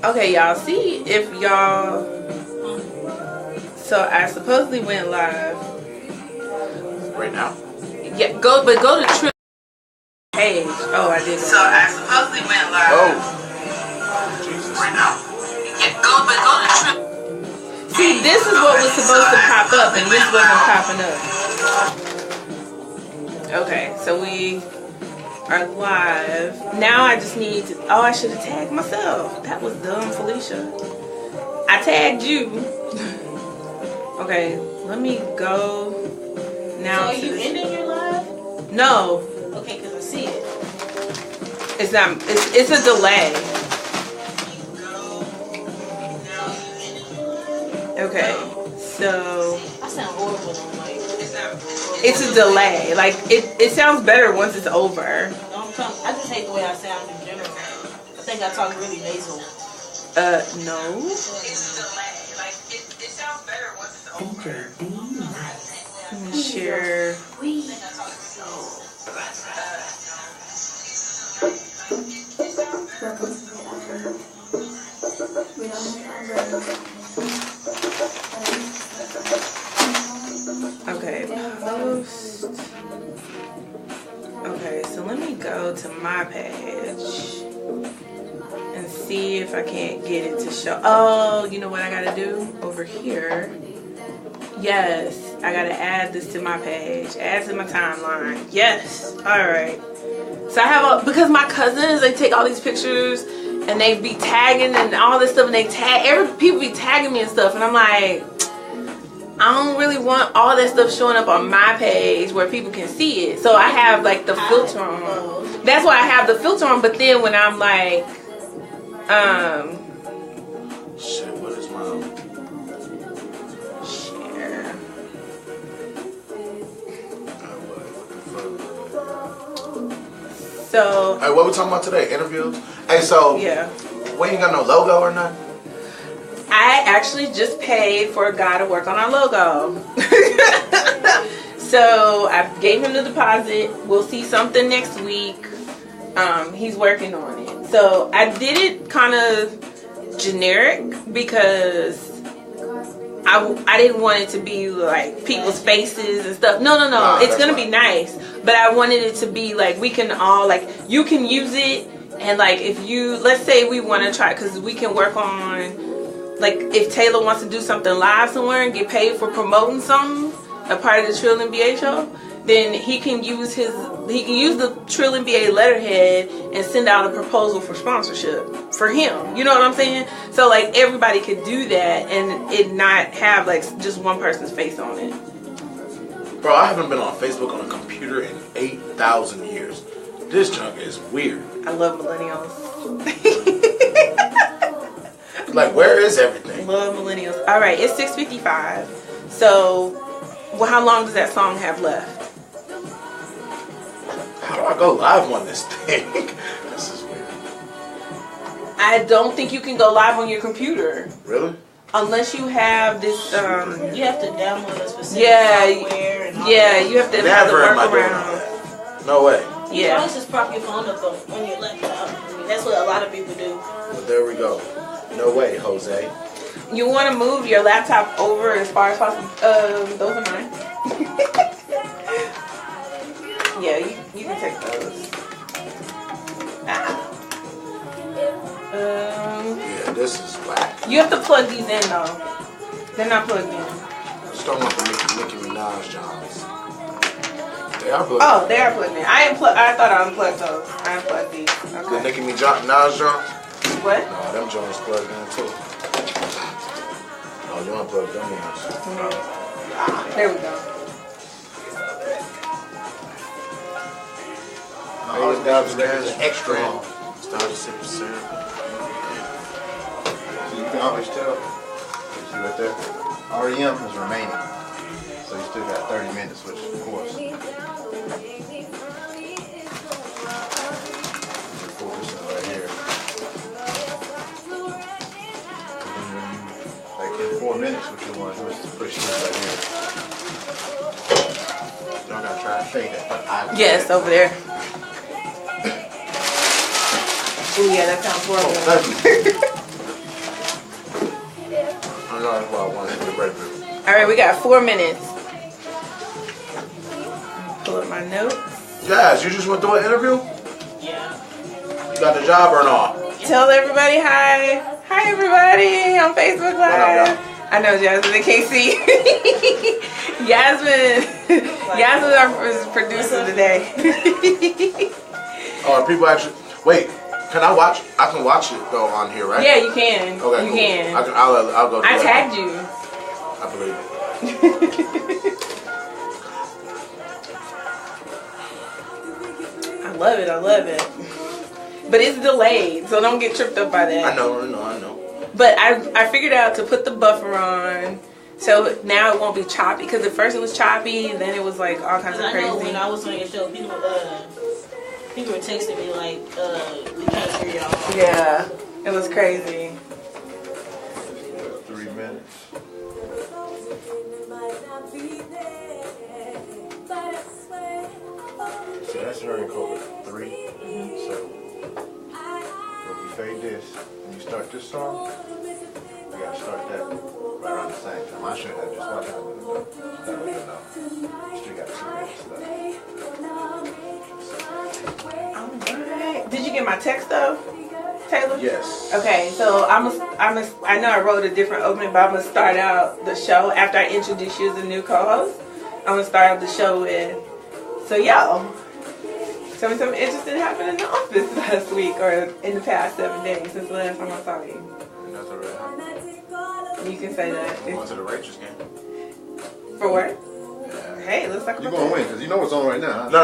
Okay, y'all, see if y'all... So I supposedly went live. Right now? Yeah, go to Trill page. Oh, I did. So I supposedly went live. Oh. Jesus. Right now. Yeah, go to Trill. See, this is what was supposed to pop up, and this wasn't popping up. Okay, so we are live. Now I just need to... Oh, I should have tagged myself. That was dumb, Felicia. I tagged you. Okay, let me go now. So are you ending your live? No. Okay, because I see it. It's not. It's a delay. Okay, so I sound horrible on mic. it's a delay. Like it sounds better once it's over. I just hate the way I sound in general. I think I talk really nasal. No. Feature be nice. Let me share. Okay, post. Okay, so let me go to my page and see if I can't get it to show. Oh, you know what I gotta do over here? Yes, I gotta add this to my page, add to my timeline. Yes, all right. So I have because my cousins, they take all these pictures and they be tagging and all this stuff, and they tag people be tagging me and stuff, and I'm like, I don't really want all that stuff showing up on my page where people can see it. So I have like the filter on. That's why I have the filter on. But then when I'm like, shit, what is my share? So. Hey, what we talking about today? Interviews? Hey, so. Yeah. We ain't got no logo or nothing? I actually just paid for a guy to work on our logo. So I gave him the deposit. We'll see something next week. He's working on it. So I did it kind of generic because I didn't want it to be like people's faces and stuff. No. It's going to be nice. But I wanted it to be like we can all, like, you can use it. And like if you, let's say we want to try, because we can work on, like, if Taylor wants to do something live somewhere and get paid for promoting something, a part of the Trill NBA show, then he can use the Trill NBA letterhead and send out a proposal for sponsorship for him. You know what I'm saying? So like everybody could do that and it not have like just one person's face on it. Bro, I haven't been on Facebook on a computer in 8,000 years. This junk is weird. I love millennials. Like, where is everything? Love millennials. All right, it's 6:55. So, well, how long does that song have left? How do I go live on this thing? This is weird. I don't think you can go live on your computer. Really? Unless you have this, You have to download a specific yeah, software and all yeah, that. you have to have the Never am I doing workaround. that. No way. You can always just prop your phone up on your laptop. I mean, that's what a lot of people do. But there we go. No way, Jose. You want to move your laptop over as far as possible. Those are mine. Yeah, you can take those. Yeah, this is whack. You have to plug these in though. They're not plugged in. Just don't want the Nicki Minaj Johns. They are plugged Oh, they are plugged in. I thought I unplugged those. I unplugged these. The Okay. Nicki Minaj Johns? What? No, them Johns plugged in too. Oh, you unplugged them ones. There we go. All the guys is extra. Started 6%. You can always tell. See right there? REM is remaining. So you still got 30 minutes, which of course. 4% right here. Like in 4 minutes, what you want to do is to push this right here. Y'all gotta try to fade that. Yes, over there. Oh yeah, that sounds Oh, horrible. thank you. I know that's what I wanted to get ready for. All right, we got 4 minutes. Pull up my notes. Yes, you just went through an interview? Yeah. You got the job or not? Tell everybody hi. Hi everybody on Facebook Live. y'all? I know Jasmine and KC. Yasmin our producer today. Oh, people actually. Wait, can I watch? I can watch it though on here, right? Yeah, you can. Okay. You cool. can. I'll go. Do I that. tagged you. I believe it. I love it. But it's delayed, so don't get tripped up by that. I know. But I figured out to put the buffer on, so now it won't be choppy. Because at first it was choppy, and then it was like all kinds of I know when crazy. I was on your show, people were texting me like, we can't hear y'all. Yeah, it was crazy. 3 minutes. So that's during COVID 3. So when we fade this, when you start this song, we gotta start that right around the same time. I should have just watched that with it. That way you know. Still got 2 minutes left. Alright. Did you get my text though, Taylor? Yes. Okay, so I know I wrote a different opening, but I'm gonna start out the show after I introduce you as a new co-host. I'm gonna start out the show with, so yo, tell me something interesting happened in the office last week or in the past 7 days since the last time I saw you. That's alright. You can say that. I went to the Rangers game. For what? Yeah. Hey, let's talk You about gonna that. win, because you know what's on right now, huh? No,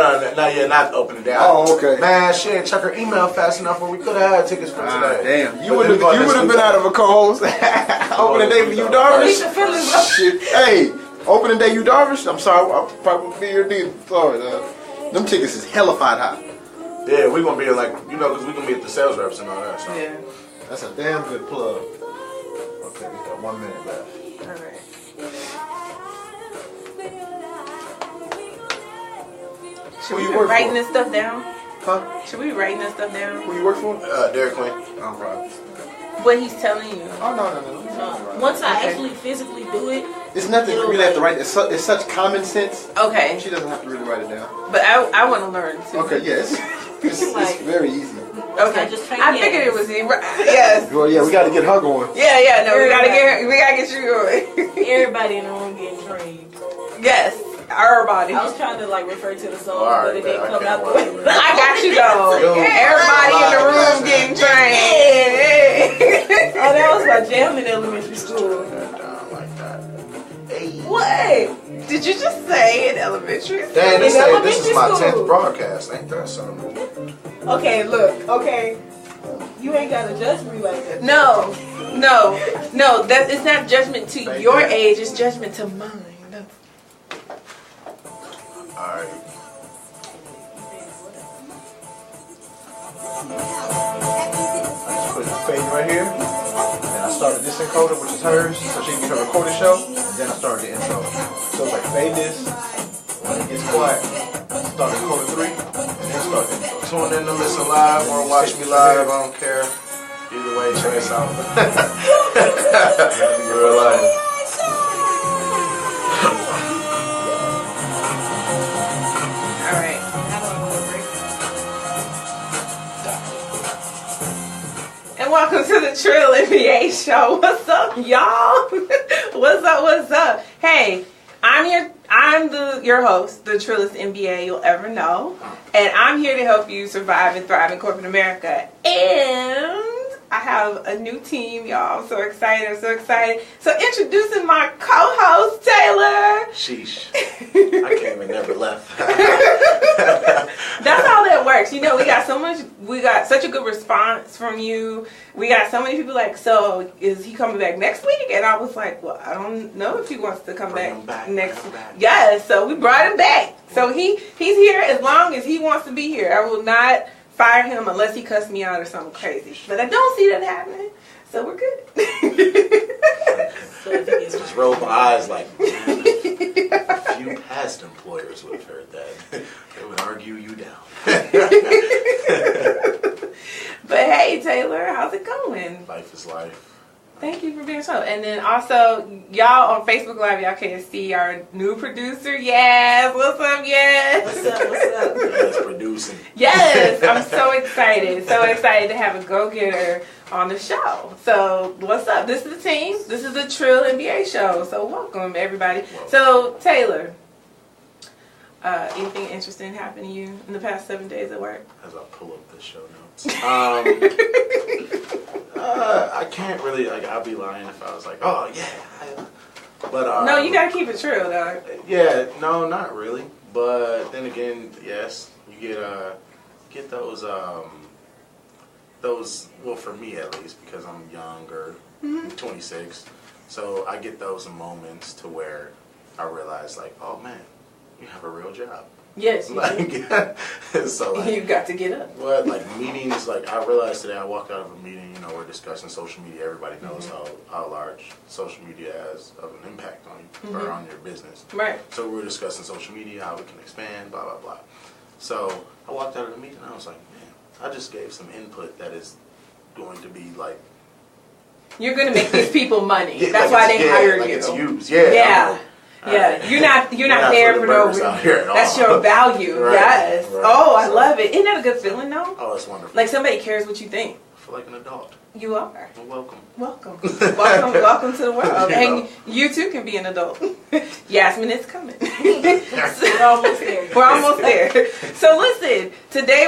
not opening day. Oh, okay. Man, she ain't check her email fast enough where we could have had tickets for Ah, today. damn. But You would then we have go next been week. out of a co-host. Opening day for you, Darvish. Shit. Hey, opening day, you, Darvish. I'm sorry, I'll probably be your dude. Sorry, them tickets is hellified high. Yeah, we gonna be like, because we gonna be at the sales reps and all that. So. Yeah. That's a damn good plug. Okay, we got 1 minute left. All right. Should Who we you be work writing for? this stuff down? Huh? Should we be writing this stuff down? Who you work for? Dairy Queen. I'm probably. What he's telling you. Oh, no. Once I Okay. actually physically do it, It's nothing you really have to write. It's such common sense. Okay, She doesn't have to really write it down. but I want to learn too. Okay, yes. It's very easy. Okay. I just trained I figured it hands. was yes. Well, yeah, we got to get her going. Yeah. No, we gotta get you going. everybody in the room getting trained. Yes, everybody. I was trying to like refer to the song, All right, but it didn't man, I come can't out the wait. way. I got you though. Yo, Everybody in the room getting trained. Oh, that was my jam in elementary school. Down like that. Hey. What? Did you just say in elementary? Dang, this In is my elementary 10th school. broadcast. Ain't that something? Okay, look, okay. You ain't gotta judge me like that. No. That it's not judgment to your age. It's judgment to mine. Alright. I just put the fade right here. And I started this encoder, which is hers, so she can get her recorded show. And then I started the intro. So it's like fade this. When it gets quiet, start encoder 3, and then start the intro. Tune in to listen live or watch me live. I don't care. Either way, check us out. Real life. All right. And welcome to the Trill NBA show. What's up, y'all? What's up? Hey, I'm your host, the Trillest NBA you'll ever know, and I'm here to help you survive and thrive in corporate America. And I have a new team, y'all. I'm so excited. So introducing my co-host, Taylor. Sheesh. I came and never left. That's how that works. We got such a good response from you. We got so many people like, so is he coming back next week? And I was like, well, I don't know if he wants to come Bring him back back, next bring him back. Yes, so we brought him back. So he's here as long as he wants to be here. I will not fire him unless he cussed me out or something crazy. But I don't see that happening. So we're good. So if it gets Just rolled my eyes like, a few past employers would have heard that. They would argue you down. But hey, Taylor, how's it going? Life is life. Thank you for being so. And then also, y'all on Facebook Live, y'all can see our new producer. Yes, what's up? Yes. What's up? What's up? Yes, producing. Yes, I'm so excited. So excited to have a go-getter on the show. So, what's up? This is the team. This is the Trill NBA show. So, welcome, everybody. Welcome. So, Taylor, anything interesting happened to you in the past 7 days at work? As I pull up the show notes. I can't really, like, I'd be lying if I was like, oh, yeah. But, No, you gotta keep it true, though. Yeah, no, not really. But then again, yes, you get those, well, for me at least, because I'm younger, I'm 26, so I get those moments to where I realize, like, oh, man, you have a real job. Yes, you Like, so, like, you got to get up. what, like, meetings, like, I realized today I walked out of a meeting, we're discussing social media. Everybody knows how large social media has of an impact on you or on your business. Right. So we were discussing social media, how we can expand, blah, blah, blah. So I walked out of the meeting and I was like, man, I just gave some input that is going to be like... You're gonna make these people money. Yeah, That's like why they hired like you. it's used. Yeah. Yeah. Yeah, Alright. you're not there for no reason. That's your value. Right, Yes. right. Oh, I So- love it. Isn't that a good feeling though? Oh, it's wonderful. Like somebody cares what you think. I feel like an adult. You are. Well, welcome. Welcome. welcome to the world. You And know. you too can be an adult. Yasmin, it's coming. We're almost there. We're almost there. So listen, today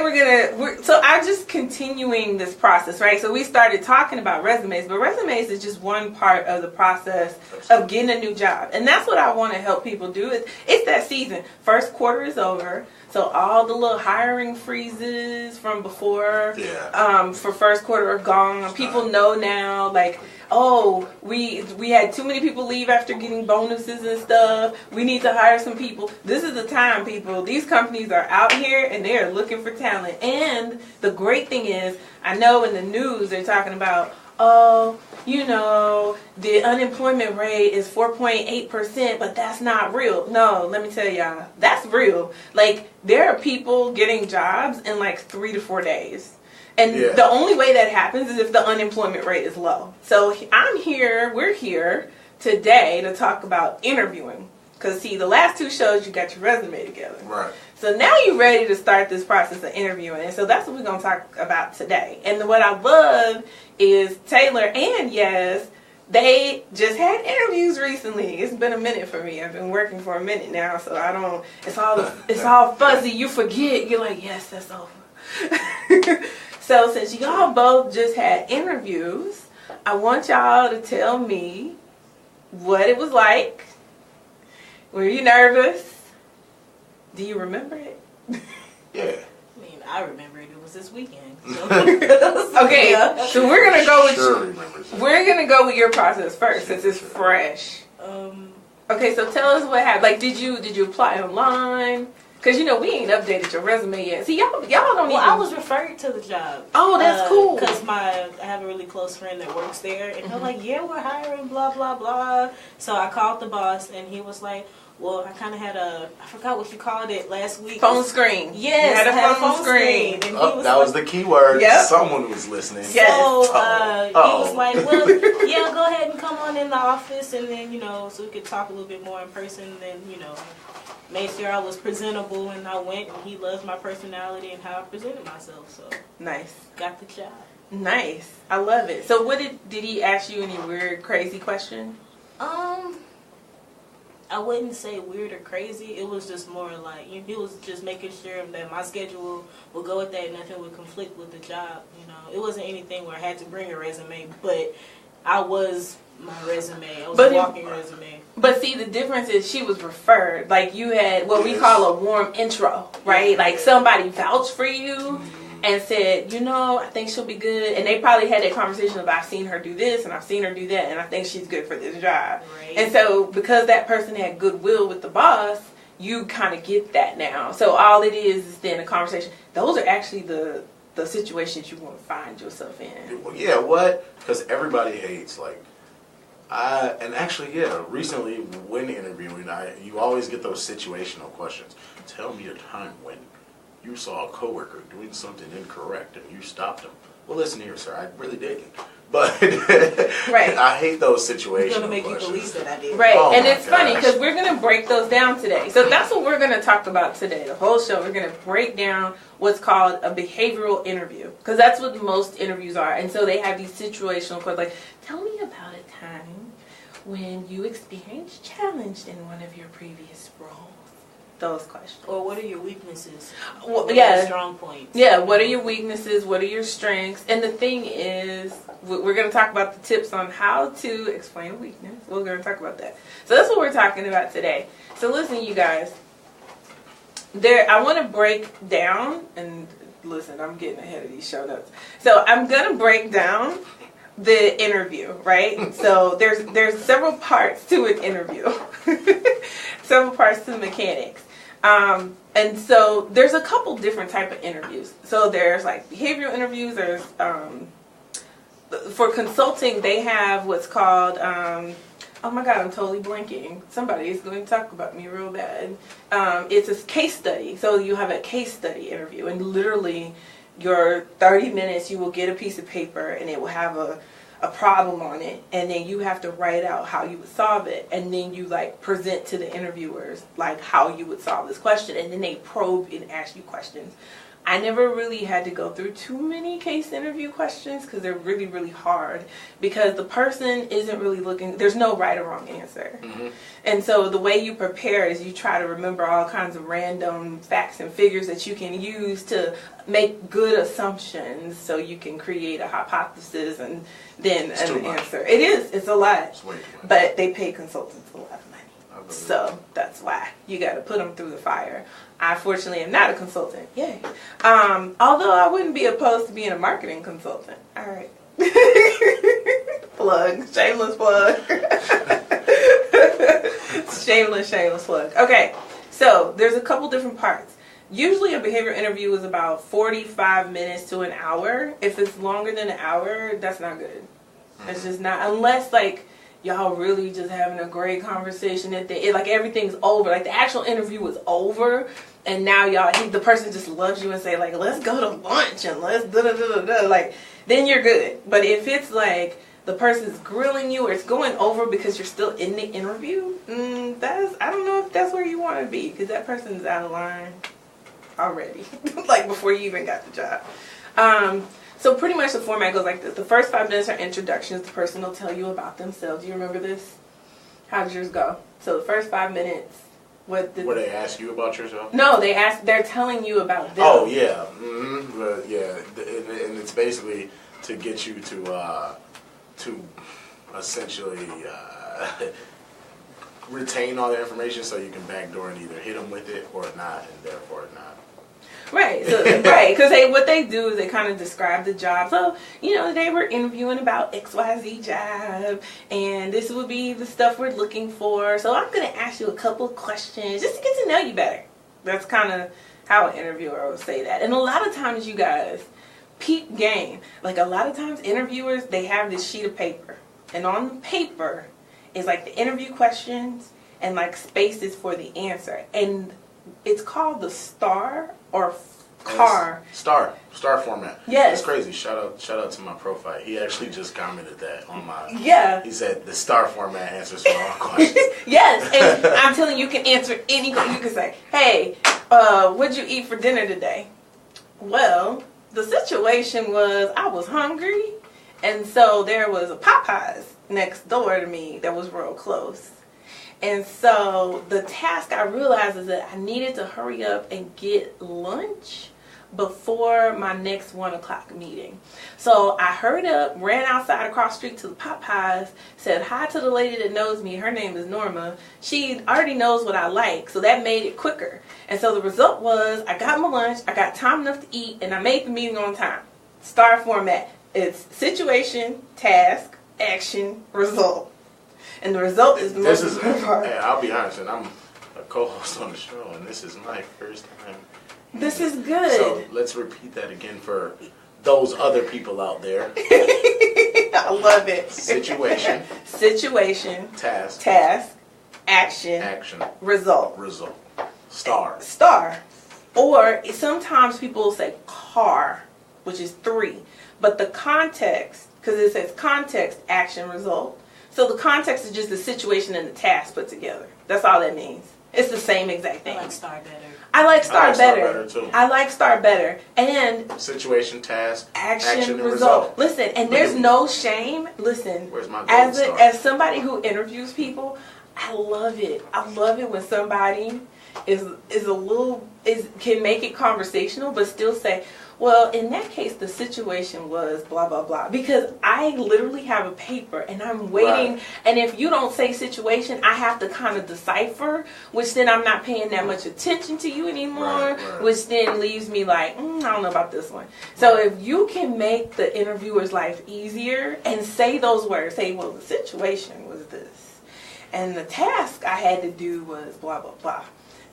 so I'm just continuing this process, right? So we started talking about resumes, but resumes is just one part of the process of getting a new job. And that's what I want to help people do. It's that season. First quarter is over. So all the little hiring freezes from before for first quarter are gone. People know now, like, oh, we had too many people leave after getting bonuses and stuff. We need to hire some people. This is the time, people. These companies are out here and they are looking for talent. And the great thing is, I know in the news they're talking about, oh, the unemployment rate is 4.8%, but that's not real. No, let me tell y'all, that's real. Like, there are people getting jobs in like 3 to 4 days. And the only way that happens is if the unemployment rate is low. So we're here today to talk about interviewing. Because, see, the last 2 shows, you got your resume together. Right. So now you're ready to start this process of interviewing. And so that's what we're going to talk about today. And what I love is Taylor and Yes, they just had interviews recently. It's been a minute for me. I've been working for a minute now, so it's all fuzzy. You forget. You're like, yes, that's over. So since y'all both just had interviews, I want y'all to tell me what it was like. Were you nervous? Do you remember it? Yeah. I mean, I remember it. It was this weekend. So. Okay, so we're gonna go with Sure remembers it. we're gonna go with your process first since it's fresh. Okay, so tell us what happened. Like, did you apply online? Because we ain't updated your resume yet. See, y'all don't even. Well, I was referred to the job. Oh, that's cool. Because I have a really close friend that works there, and they're like, "Yeah, we're hiring, blah blah blah." So I called the boss, and he was like, "Well, I kind of had I forgot what you called it last week." Phone screen. Yes, You had I had a phone screen. And he Oh, was that was the key word. Yep. Someone was listening. Yes. So he was like, "Well, yeah, go ahead and come on in the office, and then so we could talk a little bit more in person." And then made sure I was presentable, and I went, and he loved my personality and how I presented myself. So Nice. got the job. Nice. I love it. So what did he ask you any weird, crazy question? I wouldn't say weird or crazy. It was just more like he was just making sure that my schedule would go with that. Nothing would conflict with the job. It wasn't anything where I had to bring a resume, but I was my resume. I was a walking resume. But see, the difference is she was referred. Like, you had what we call a warm intro, right? Yeah. Like, somebody vouched for you and said, I think she'll be good. And they probably had that conversation of, I've seen her do this and I've seen her do that, and I think she's good for this job. Right. And so because that person had goodwill with the boss, you kind of get that now. So all it is then a conversation. Those are actually the situations you want to find yourself in. Well, yeah, what? Because everybody hates, like, recently when interviewing, you always get those situational questions. Tell me a time when you saw a coworker doing something incorrect and you stopped them. well, listen here, sir, I really didn't. But Right. I hate those It's situations. gonna make you believe that I did. Right, Oh and my it's funny gosh. because we're going to break those down today. So that's what we're going to talk about today. The whole show, we're going to break down what's called a behavioral interview, because that's what most interviews are. And so they have these situational questions like, tell me about a time when you experienced challenge in one of your previous roles. Those questions. Or what are your weaknesses? Well, What are yeah. your strong points? Yeah, what are your weaknesses? What are your strengths? And the thing is, we're going to talk about the tips on how to explain a weakness. We're going to talk about that. So that's what we're talking about today. So listen, you guys. I want to break down, and listen, I'm getting ahead of these show notes. So I'm going to break down the interview, right? So there's several parts to an interview. Several parts to the mechanics. And so there's a couple different type of interviews. So there's like behavioral interviews. There's for consulting they have what's called oh my god, I'm totally blanking. Somebody is going to talk about me real bad. It's a case study. So you have a case study interview, and literally your 30 minutes you will get a piece of paper and it will have a problem on it, and then you have to write out how you would solve it, and then you like present to the interviewers like how you would solve this question, and then they probe and ask you questions. I never really had to go through too many case interview questions because they're really, really hard, because the person isn't really looking, there's no right or wrong answer. Mm-hmm. And so the way you prepare is you try to remember all kinds of random facts and figures that you can use to make good assumptions so you can create a hypothesis and then It's too an much. answer. It is, it's a lot. It's way too much. But they pay consultants a lot of money. I believe So that's why you got to put them through the fire. I fortunately am not a consultant. Yay. Although I wouldn't be opposed to being a marketing consultant. All right. Plug. Shameless plug. Shameless plug. Okay. So there's a couple different parts. Usually a behavior interview is about 45 minutes to an hour. If it's longer than an hour, that's not good. It's just not, unless like y'all really just having a great conversation at the end, like everything's over, like the actual interview is over, and now the person just loves you and say like, let's go to lunch and let's da-da-da-da-da, like, then you're good. But if it's like the person's grilling you or it's going over because you're still in the interview, I don't know if that's where you want to be, because that person's out of line already, like before you even got the job. So pretty much the format goes like this. The first 5 minutes are introductions. The person will tell you about themselves. Do you remember this? How did yours go? So the first 5 minutes, Where they ask you about yourself? No, they're telling you about them. Oh yeah, but yeah, and it's basically to get you to essentially retain all the information so you can backdoor and either hit them with it or not, and therefore not. Right, so, right, because what they do is they kind of describe the job. So, they were interviewing about XYZ job, and this would be the stuff we're looking for. So I'm going to ask you a couple of questions just to get to know you better. That's kind of how an interviewer would say that. And a lot of times, you guys, peep game. Like a lot of times, interviewers, they have this sheet of paper. And on the paper is like the interview questions and like spaces for the answer. And it's called the STAR or CAR. Star format. Yes. It's crazy. Shout out to my profile. He actually just commented that on my. Yeah. He said the star format answers for all questions. Yes, and I'm telling you, you can answer any. You can say, "Hey, what'd you eat for dinner today?" Well, the situation was I was hungry, and so there was a Popeyes next door to me that was real close. And so the task I realized is that I needed to hurry up and get lunch before my next 1 o'clock meeting. So I hurried up, ran outside across the street to the Popeyes, said hi to the lady that knows me. Her name is Norma. She already knows what I like, so that made it quicker. And so the result was I got my lunch, I got time enough to eat, and I made the meeting on time. STAR format. It's situation, task, action, result. And the result is the most important part. Hey, I'll be honest, and I'm a co-host on the show, and this is my first time. This is good. So let's repeat that again for those other people out there. I love it. Situation. Situation. Task. Action. Action. Result. Star. Star. Or sometimes people say CAR, which is 3. but the context, because it says context, action, result. So the context is just the situation and the task put together. That's all that means. It's the same exact thing. I like STAR better. I like STAR better. better too. I like STAR better. And Situation, task, action, result. Listen, and there's no shame. Listen, Where's my golden star? as somebody who interviews people, I love it. I love it when somebody can make it conversational, but still say, well, in that case, the situation was blah, blah, blah. Because I literally have a paper and I'm waiting. Right. And if you don't say situation, I have to kind of decipher, which then I'm not paying that much attention to you anymore, Right. which then leaves me like, I don't know about this one. So if you can make the interviewer's life easier and say those words, say, well, the situation was this. And the task I had to do was blah, blah, blah.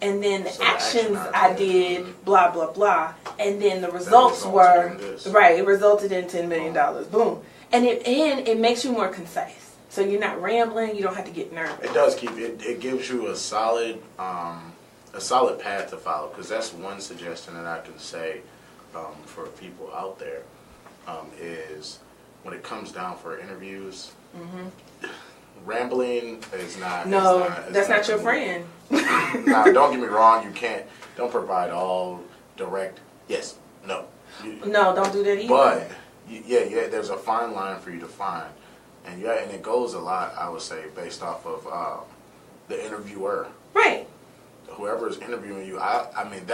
And then the So the actions action I item. did, blah, blah, blah. And then the results were, resulted in this. right, it resulted in $10 million. Boom. And it makes you more concise. So you're not rambling, you don't have to get nervous. It does it gives you a solid path to follow, because that's one suggestion that I can say for people out there is when it comes down for interviews, rambling is not. No, it's that's not your the friend. Now, don't get me wrong. Don't provide all direct yes, no. No, don't do that either. But yeah, there's a fine line for you to find, and it goes a lot. I would say based off of the interviewer, Right. whoever is interviewing you. I mean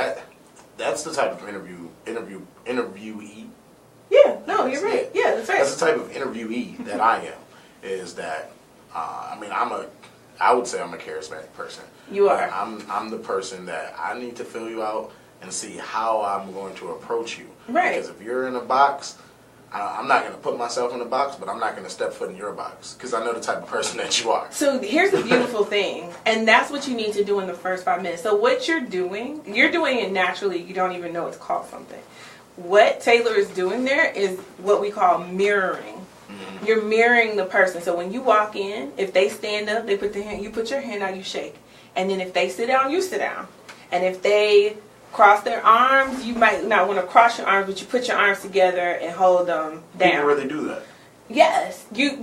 that's the type of interviewee. Yeah, no, you're right. Yeah, that's right. That's the type of interviewee that I am. Is that I would say I'm a charismatic person. You are. I'm the person that I need to fill you out and see how I'm going to approach you. Right. Because if you're in a box, I'm not going to put myself in a box, but I'm not going to step foot in your box because I know the type of person that you are. So here's the beautiful thing, and that's what you need to do in the first 5 minutes. So what you're doing it naturally. You don't even know it's called something. What Taylor is doing there is what we call mirroring. You're mirroring the person. So when you walk in, if they stand up, they put their hand, you put your hand out, you shake. And then if they sit down, you sit down. And if they cross their arms, you might not want to cross your arms, but you put your arms together and hold them down. People really do that. Yes, you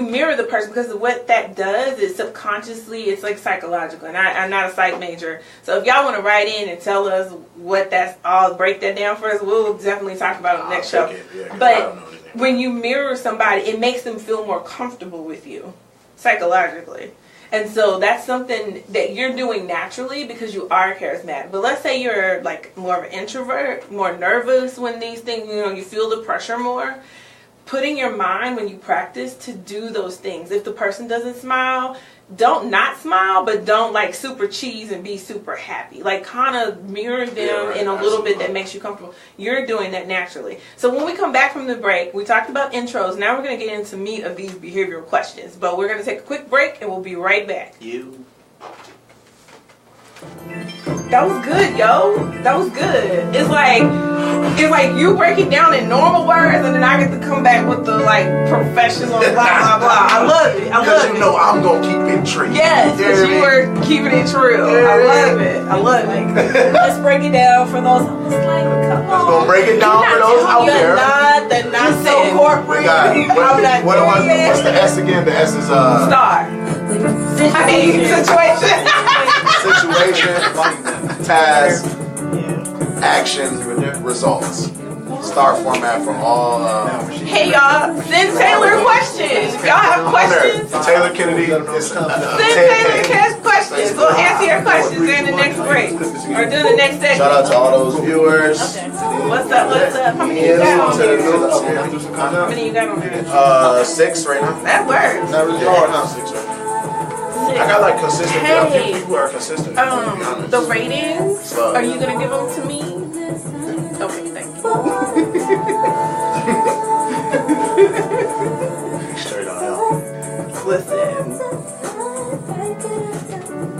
mirror the person, because what that does is subconsciously, it's like psychological. And I'm not a psych major, so if y'all want to write in and tell us what that's all, break that down for us, we'll definitely talk about it on the next show. But when you mirror somebody, it makes them feel more comfortable with you psychologically. And so that's something that you're doing naturally because you are charismatic. But let's say you're like more of an introvert, more nervous when these things, you feel the pressure more. Putting your mind when you practice to do those things. If the person doesn't smile, don't not smile, but don't like super cheese and be super happy. Like kind of mirror them in a little bit that makes you comfortable. You're doing that naturally. So when we come back from the break, we talked about intros. Now we're going to get into meat of these behavioral questions. But we're going to take a quick break and we'll be right back. That was good, yo. That was good. It's like you break it down in normal words, and then I get to come back with the like professional blah blah blah. I love it. Because you know I'm gonna keep it true. Yes, because you were keeping it true. I love it. I love it. Let's break it down for those. It's like, come on. Let's go break it down for those out there. You're not so corporate. What's the S again? The S is Star. Situation. Situation, task, action, results. Star format for all. Hey y'all, send Taylor questions. If y'all have questions, Taylor Kennedy. send Taylor questions. We'll answer your questions in the next break or do the next segment. Shout out to all those viewers. What's up? How many you got on there? How many you got on there? 6 right now. That works. Not really hard now. 6 right now. I got like consistent. Hey. People are consistent. To be honest. The ratings, are you gonna give them to me? Okay, thank you. Straight on out. Listen.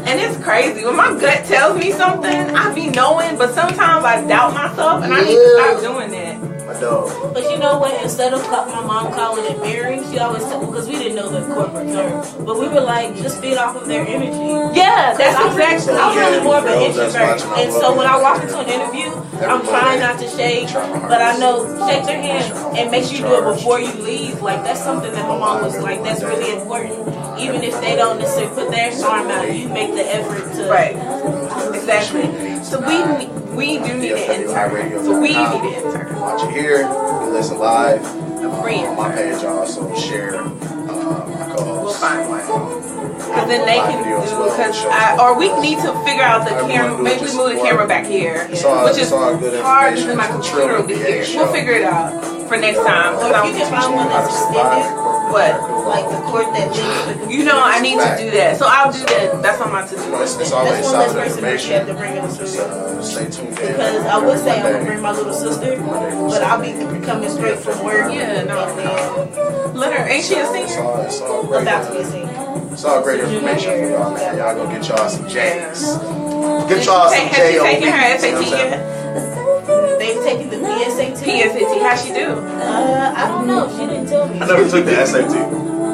And it's crazy. When my gut tells me something, I be knowing, but sometimes I doubt myself, and I need to stop doing that. My dope. But you know what? Instead of my mom calling it mirroring, she always said, because we didn't know the corporate term, but we were like, just feed off of their energy. Yeah, that's exactly. I'm really more of an Girls that's introvert, watching, I and love so it. when I walk into an interview, I'm trying not to shake, but I know shake their hand and make sure you do it before you leave. Like that's something that my mom was like, that's really important. Even if they don't necessarily put their arm out, you make the effort to. Right. Exactly. So we do need an intern. So we need an intern. Watch it here. You listen live. A free On my intern. page, I also share my co-host. We'll find one. Because then they can do, or we need to figure out the camera, maybe we move the camera back here, which is hard because my computer will be here. We'll figure it out for next time. Or if you can find one that's extended, What? like the cord that links the You know, I need to do that. So I'll do that. That's on my to-do list. It's always That's one less solid person that you have to information. bring in the Just studio. stay tuned in. Because I would say I'm gonna bring my little sister, but I'll be coming straight from work. Yeah, no. And then Let her, ain't she a It's singer? all great. about to be seen. It's all great information for y'all, man. Y'all go get y'all some J's. Did Get she y'all some take, has she J.O.B. taken her You know SAT what I'm saying? yet? They've taken the PSAT. PSAT, how'd she do? I don't know. She didn't tell me. I never took the SAT.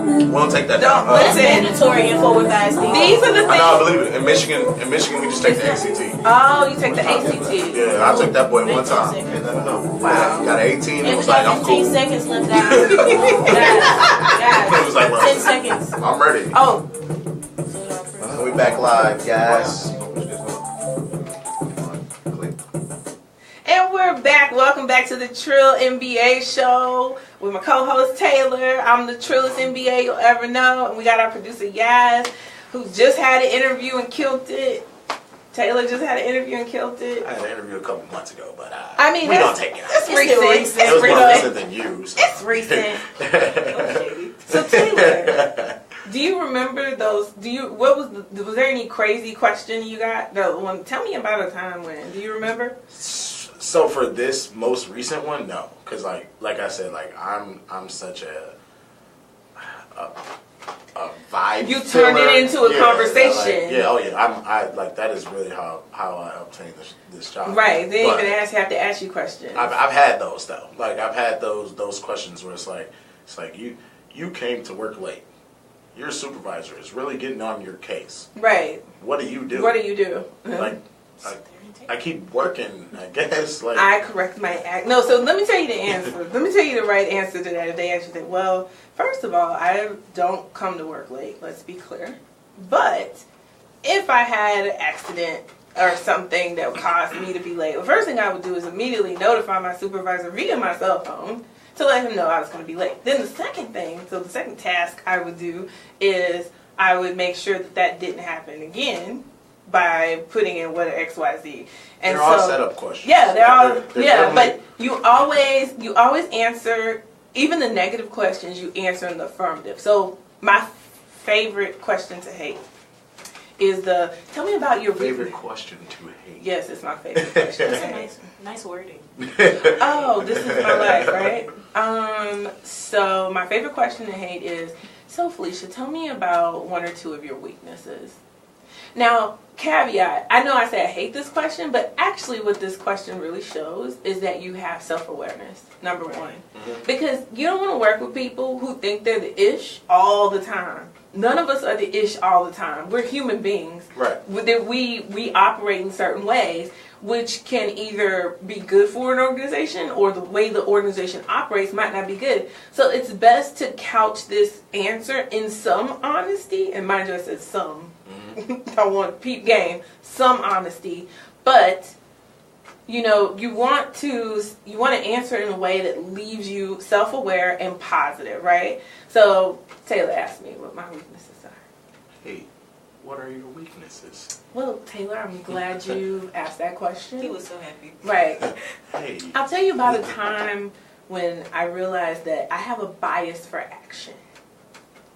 We don't take that down. Don't That's listen. mandatory info with ISD. These are the I know, I things. believe it. In Michigan, we just take the ACT. Oh, you take the ACT. Yeah, I took that boy one time. And let him know. Wow. Got an 18 and And we was like, got I'm 15 cool. seconds left, guys. Guys, It was like, 10 seconds. I'm ready. Oh, We back live, guys. and we're back. Welcome back to the Trill NBA show with my co-host Taylor. I'm the trillest NBA you'll ever know, and we got our producer Yaz, who just had an interview and killed it. Taylor just had an interview and killed it. I had an interview a couple months ago, but I mean, we that's- don't take it. It's It's recent. recent. It was more It's recent than you. So. It's recent. So Taylor, do you remember those? Was there any crazy question you got? The one. Tell me about a time when. Do you remember? So for this most recent one, no, because like I said, like I'm such a vibe. You turned it into a conversation. I like that is really how I obtained this job. Right. They But didn't even have to ask you questions. I've had those though. Like I've had those questions where it's like you came to work late. Your supervisor is really getting on your case. Right. What do you do? What do you do? Like I keep working, I guess. Like I correct my act. No, so let me tell you the answer. Let me tell you the right answer to that. If they actually think, well, first of all, I don't come to work late. Let's be clear. But if I had an accident or something that caused me to be late, the first thing I would do is immediately notify my supervisor via my cell phone to let him know I was going to be late. Then the second thing, so the second task I would do is I would make sure that didn't happen again by putting in what XYZ. And they're all set up questions. Yeah, they're all They're but you always answer, even the negative questions you answer in the affirmative. So my favorite question to hate is tell me about your favorite question to hate. Yes, it's my favorite question to hate. Nice wording. Oh, this is my life, right? So my favorite question to hate is, so Felicia, tell me about one or two of your weaknesses. Now, caveat, I know I say I hate this question, but actually what this question really shows is that you have self-awareness, number one. Because you don't want to work with people who think they're the ish all the time. None of us are the ish all the time. We're human beings. Right. We operate in certain ways, which can either be good for an organization or the way the organization operates might not be good. So it's best to couch this answer in some honesty, and mind you, I said some. I want peep game, some honesty, but you want to answer in a way that leaves you self-aware and positive, right? So Taylor asked me what my weaknesses are. Hey, what are your weaknesses? Well, Taylor, I'm glad you asked that question. He was so happy. Right. Hey. I'll tell you about a time when I realized that I have a bias for action.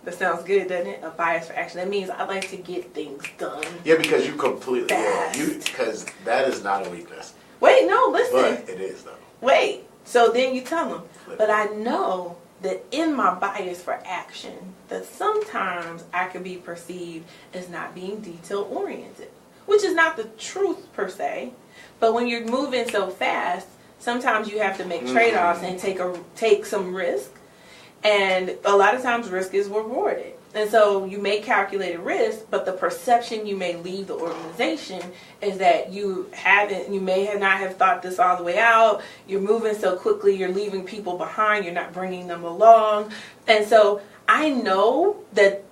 That sounds good, doesn't it? A bias for action. That means I like to get things done. Yeah, because you completely Fast. because that is not a weakness. Wait, no, listen. But it is though. Wait. So then you tell them. But I know that in my bias for action, that sometimes I can be perceived as not being detail oriented, which is not the truth per se. But when you're moving so fast, sometimes you have to make trade-offs and take some risk. And a lot of times risk is rewarded. And so you may calculate a risk, but the perception you may leave the organization is that you may not have thought this all the way out. You're moving so quickly, you're leaving people behind, you're not bringing them along. And so I know that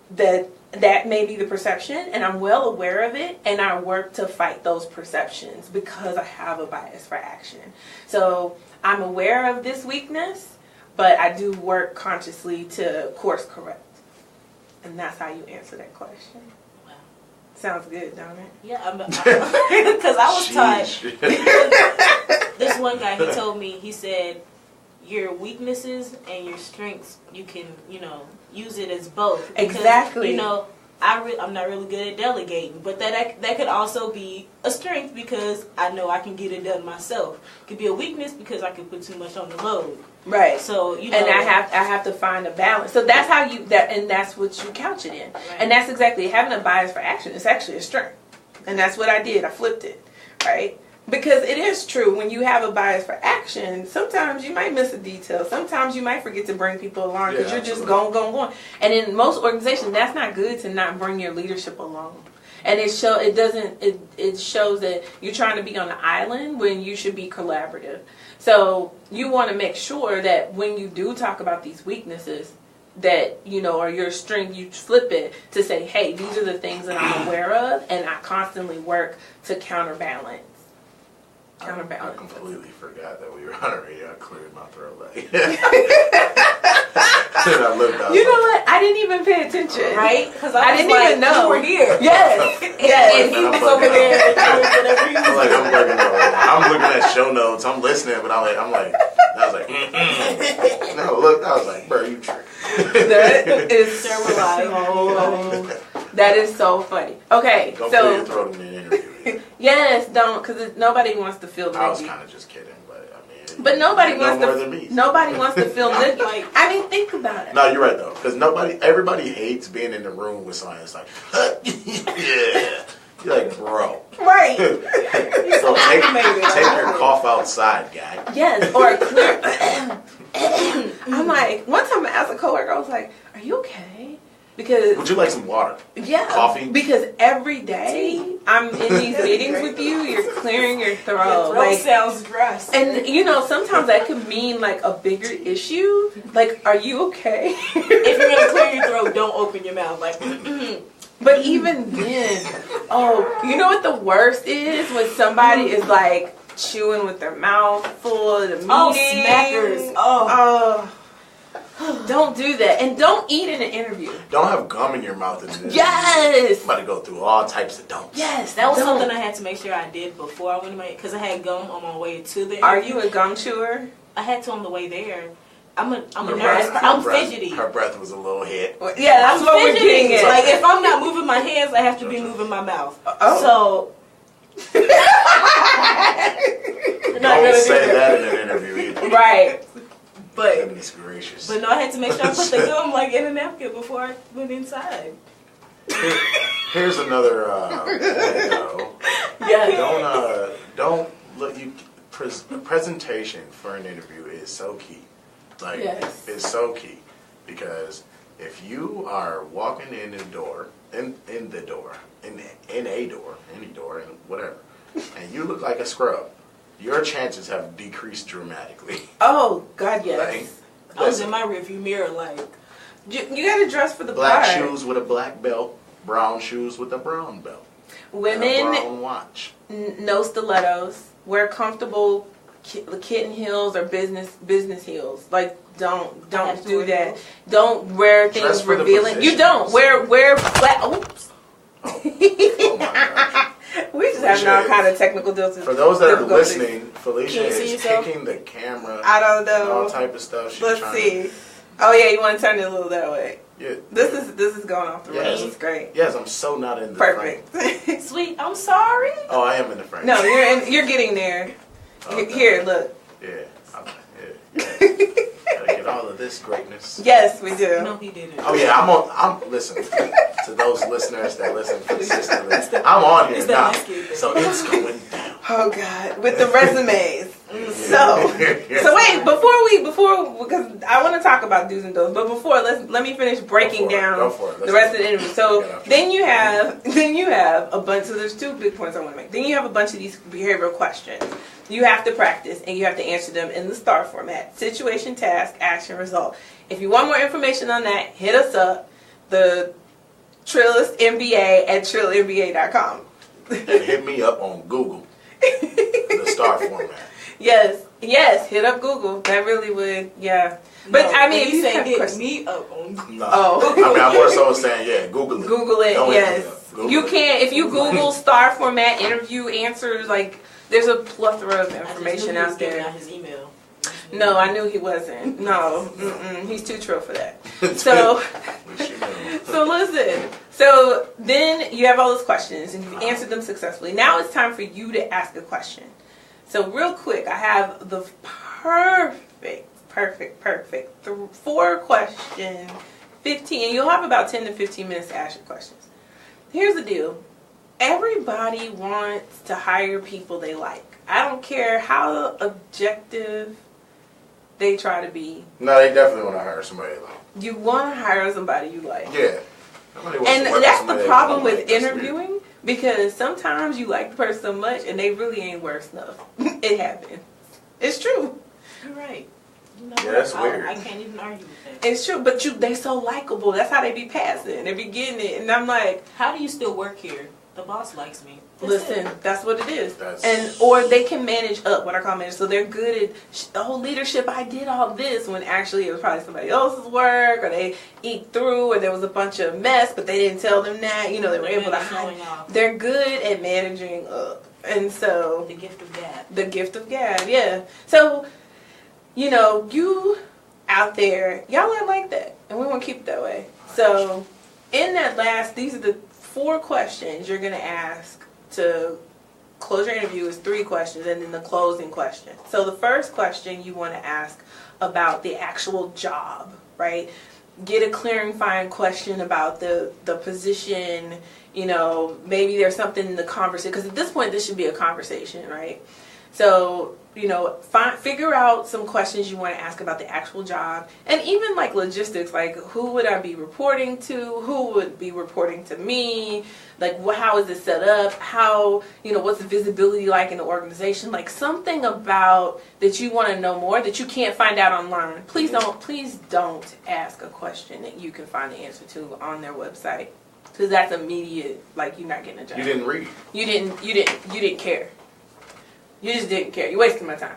may be the perception, and I'm well aware of it, and I work to fight those perceptions because I have a bias for action. So I'm aware of this weakness, but I do work consciously to course correct. And that's how you answer that question. Wow. Sounds good, don't it? Yeah, because I was taught. Sheesh. This one guy, he told me, he said, your weaknesses and your strengths, you can, use it as both. Because, Exactly. I'm not really good at delegating, but that could also be a strength because I know I can get it done myself. It could be a weakness because I could put too much on the load. Right. So And I have to find a balance. So that's how and that's what you couch it in. Right. And that's exactly having a bias for action. It's actually a strength. And that's what I did. I flipped it. Right? Because it is true, when you have a bias for action, sometimes you might miss a detail. Sometimes you might forget to bring people along because you're just going. And in most organizations, that's not good to not bring your leadership along. And it shows that you're trying to be on an island when you should be collaborative. So you want to make sure that when you do talk about these weaknesses, that, or your strength, you flip it to say, hey, these are the things that I'm aware of, and I constantly work to counterbalance. I completely forgot that we were on a radio. I cleared my throat like. And I looked out. You know what? I didn't even pay attention. Right? Because I didn't even know. You were here. Yes. And Yes. he was over there doing whatever he was I'm looking at show notes. I'm listening, but I was like, No, look, I was like, bro, you tripping. That is so funny. Okay, Don't clear your throat in an interview. Yes, don't, because nobody wants to feel I was neggy. kind of just kidding, but I mean. But nobody no wants more to. than me. Nobody wants to feel neggy. I mean, think about it. No, you're right though, because everybody hates being in the room with somebody that's like, yeah. You're like, bro. Right. So take your cough outside, guy. Yes, or a clear. I'm like, one time I asked a coworker, I was like, "Are you okay?" Because Would you like some water? yeah, Coffee? Because every day I'm in these meetings with you, you're clearing your throat. Your throat sounds dry. And sometimes that could mean like a bigger issue. Like, are you okay? If you're gonna clear your throat, don't open your mouth. Like, But even then, you know what the worst is? When somebody is like chewing with their mouth full of the meeting. oh, smackers. Oh. Don't do that. And don't eat in an interview. Don't have gum in your mouth. Yes. I'm about to go through all types of don'ts. Yes. That was don't. something I had to make sure I did before I went to because I had gum on my way to the interview. Are you a gum chewer? I had to on the way there. I'm a Her nurse. breath- I'm her breath- fidgety. Her breath was a little hit. Yeah, that's I'm what we're fidgety. getting at. Like, if I'm not moving my hands, I have to be moving my mouth. Oh. So. Don't say that in an interview either. Right. But Goodness gracious. no, I had to make sure I put the gum like in a napkin before I went inside. Here's another window. Yes. Don't look. Presentation for an interview is so key. Like, Yes. it's so key because if you are walking in a door, and whatever, and you look like a scrub, your chances have decreased dramatically. Oh, God, yes. Like, I was in my rearview mirror like. You got to dress for the black part. shoes with a black belt, brown shoes with a brown belt, and a Women, brown watch. no stilettos. Wear comfortable kitten heels or business heels. Like, don't do that. Don't wear Dress things for the revealing. You position. don't wear flat. Oops. Oh my gosh. We just having all kind of technical difficulties. For those that are listening, Felicia Can you see is yourself? kicking the camera. I don't and all know. type of stuff. She's Let's trying see. Oh yeah, you want to turn it a little that way. Yeah. This is going off the rails. Yes. It's great. Yes, I'm so not in the Perfect. frame. Sweet, I'm sorry. Oh, I am in the frame. No, you're getting there. Okay. Here, look. Yeah. Yeah. Gotta get all of this greatness. Yes, we do. No, he didn't. Oh yeah, I'm listen to those listeners that listen consistently. I'm on here It's now, that landscape. so it's going down. Oh God, with the resumes. Yeah. So wait, because I want to talk about do's and don'ts, but before let me finish breaking down the rest of the interview. So then you have a bunch. So there's two big points I want to make. Then you have a bunch of these behavioral questions. You have to practice and you have to answer them in the STAR format: situation, task, action, result. If you want more information on that, hit us up, the Trillist MBA at trillinba.com. And hit me up on Google, the STAR format. Yes, hit up Google. That really would, yeah. But No, I mean, if you you say have hit questions, me up on Google. No. Oh. I mean, I'm more so saying, yeah, Google it. Google it. Don't hit me Yes, up. Google you it. can. If you Google STAR format interview answers, like there's a plethora of information I just knew he was out giving there. out his email. No, I knew he wasn't. No, he's too trill for that. So. So listen, so then you have all those questions and you've answered them successfully. Now it's time for you to ask a question. So real quick, I have the perfect 4 question, 15, and you'll have about 10 to 15 minutes to ask your questions. Here's the deal. Everybody wants to hire people they like. I don't care how objective they try to be. No, they definitely want to hire somebody like. You want to hire somebody you like. Yeah. And that's the problem with interviewing, because sometimes you like the person so much and they really ain't worth enough. It happens. It's true. You're right. You know Yeah, what? that's weird. I can't even argue with that. It's true, but they so likable. That's how they be passing. They be getting it. And I'm like, How do you still work here? The boss likes me. That's listen, it. that's what it is. That's- Or they can manage up, what I call manage. So they're good at leadership. I did all this when actually it was probably somebody else's work, or they eat through, or there was a bunch of mess, but they didn't tell them that. You know, they were They're able to good at hide. showing off. They're good at managing up. And so The gift of gab. the gift of gab, yeah. So, you know, you out there, y'all are like that, and we want to keep it that way. So, in that these are the 4 questions you're gonna ask to close your interview. Is 3 questions, and then the closing question. So, the first question you want to ask about the actual job, right? Get a clarifying question about the position. You know, maybe there's something in the conversation, because at this point this should be a conversation, right? So, you know, figure out some questions you want to ask about the actual job, and even like logistics, like who would I be reporting to, who would be reporting to me, like how is it set up, how, you know, what's the visibility like in the organization, like something about that you want to know more that you can't find out online. Please don't ask a question that you can find the answer to on their website, because that's immediate, like you're not getting a job. You didn't read. You didn't care. You just didn't care. You wasted my time.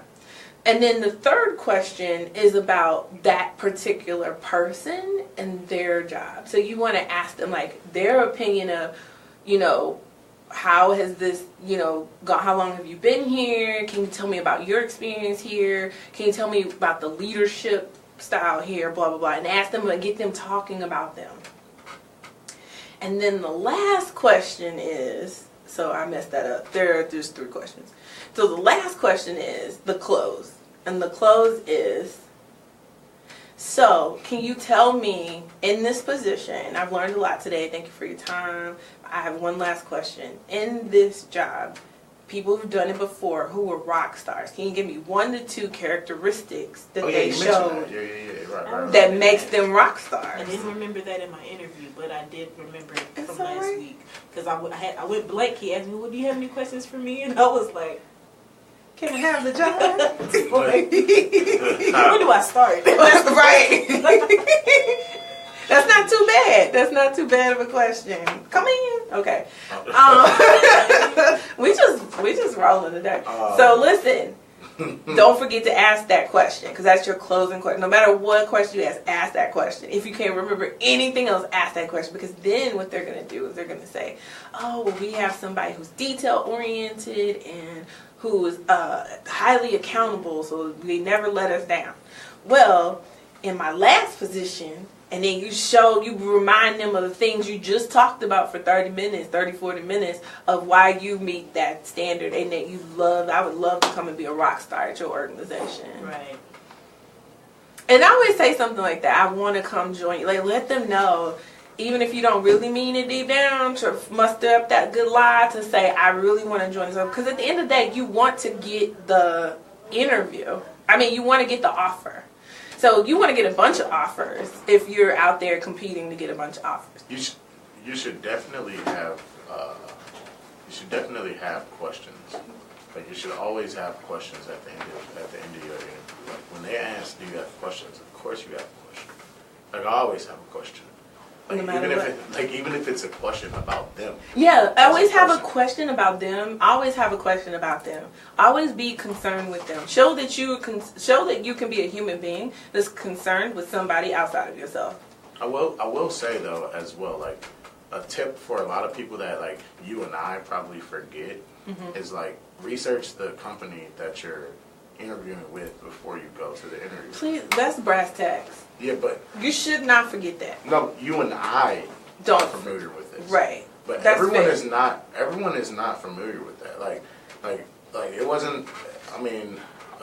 And then the third question is about that particular person and their job. So you want to ask them like their opinion of, you know, how has this, you know, how long have you been here? Can you tell me about your experience here? Can you tell me about the leadership style here? Blah, blah, blah. And ask them and get them talking about them. And then the last question is, so I messed that up. There's 3 questions. So the last question is the close. And the close is, so can you tell me in this position, I've learned a lot today, thank you for your time. I have one last question. In this job, people who've done it before who were rock stars, can you give me 1 to 2 characteristics that they you showed mentioned that. Right. that makes them rock I stars? didn't remember that in my interview, but I did remember it It's from last alright. week. Because I went blank. He asked me, well, do you have any questions for me? And I was like, Can I have the job? where do I start? Right. That's not too bad. That's not too bad of a question. Come in. Okay. We just rolling today. So listen. Don't forget to ask that question, because that's your closing question. No matter what question you ask that question. If you can't remember anything else, ask that question, because then what they're going to do is they're going to say, oh, well, we have somebody who's detail-oriented and who is highly accountable, so they never let us down. Well, in my last position, and then you remind them of the things you just talked about for 30 minutes, 30, 40 minutes of why you meet that standard and that I would love to come and be a rock star at your organization. Right. And I always say something like that. I want to come join you. Like, let them know, even if you don't really mean it deep down, to muster up that good lie to say, I really want to join this. Because at the end of the day, you want to get the interview. I mean, you want to get the offer. So you want to get a bunch of offers if you're out there competing to get a bunch of offers. You should definitely have questions. Like you should always have questions at the end of your interview. Like when they ask, do you have questions? Of course you have a question. Like I always have a question. Like, No matter even if it's a question about them. Yeah, I always have a question about them. I always have a question about them. Always be concerned with them. Show that you can be a human being that's concerned with somebody outside of yourself. I will say though as well, like a tip for a lot of people that like you and I probably forget is like research the company that you're interviewing with before you go to the interview. Please, that's brass tacks. Yeah, but You should not forget that. no, you and I Don't. are familiar with this. Right. But That's everyone fair. is not. Everyone is not familiar with that. Like it wasn't. I mean,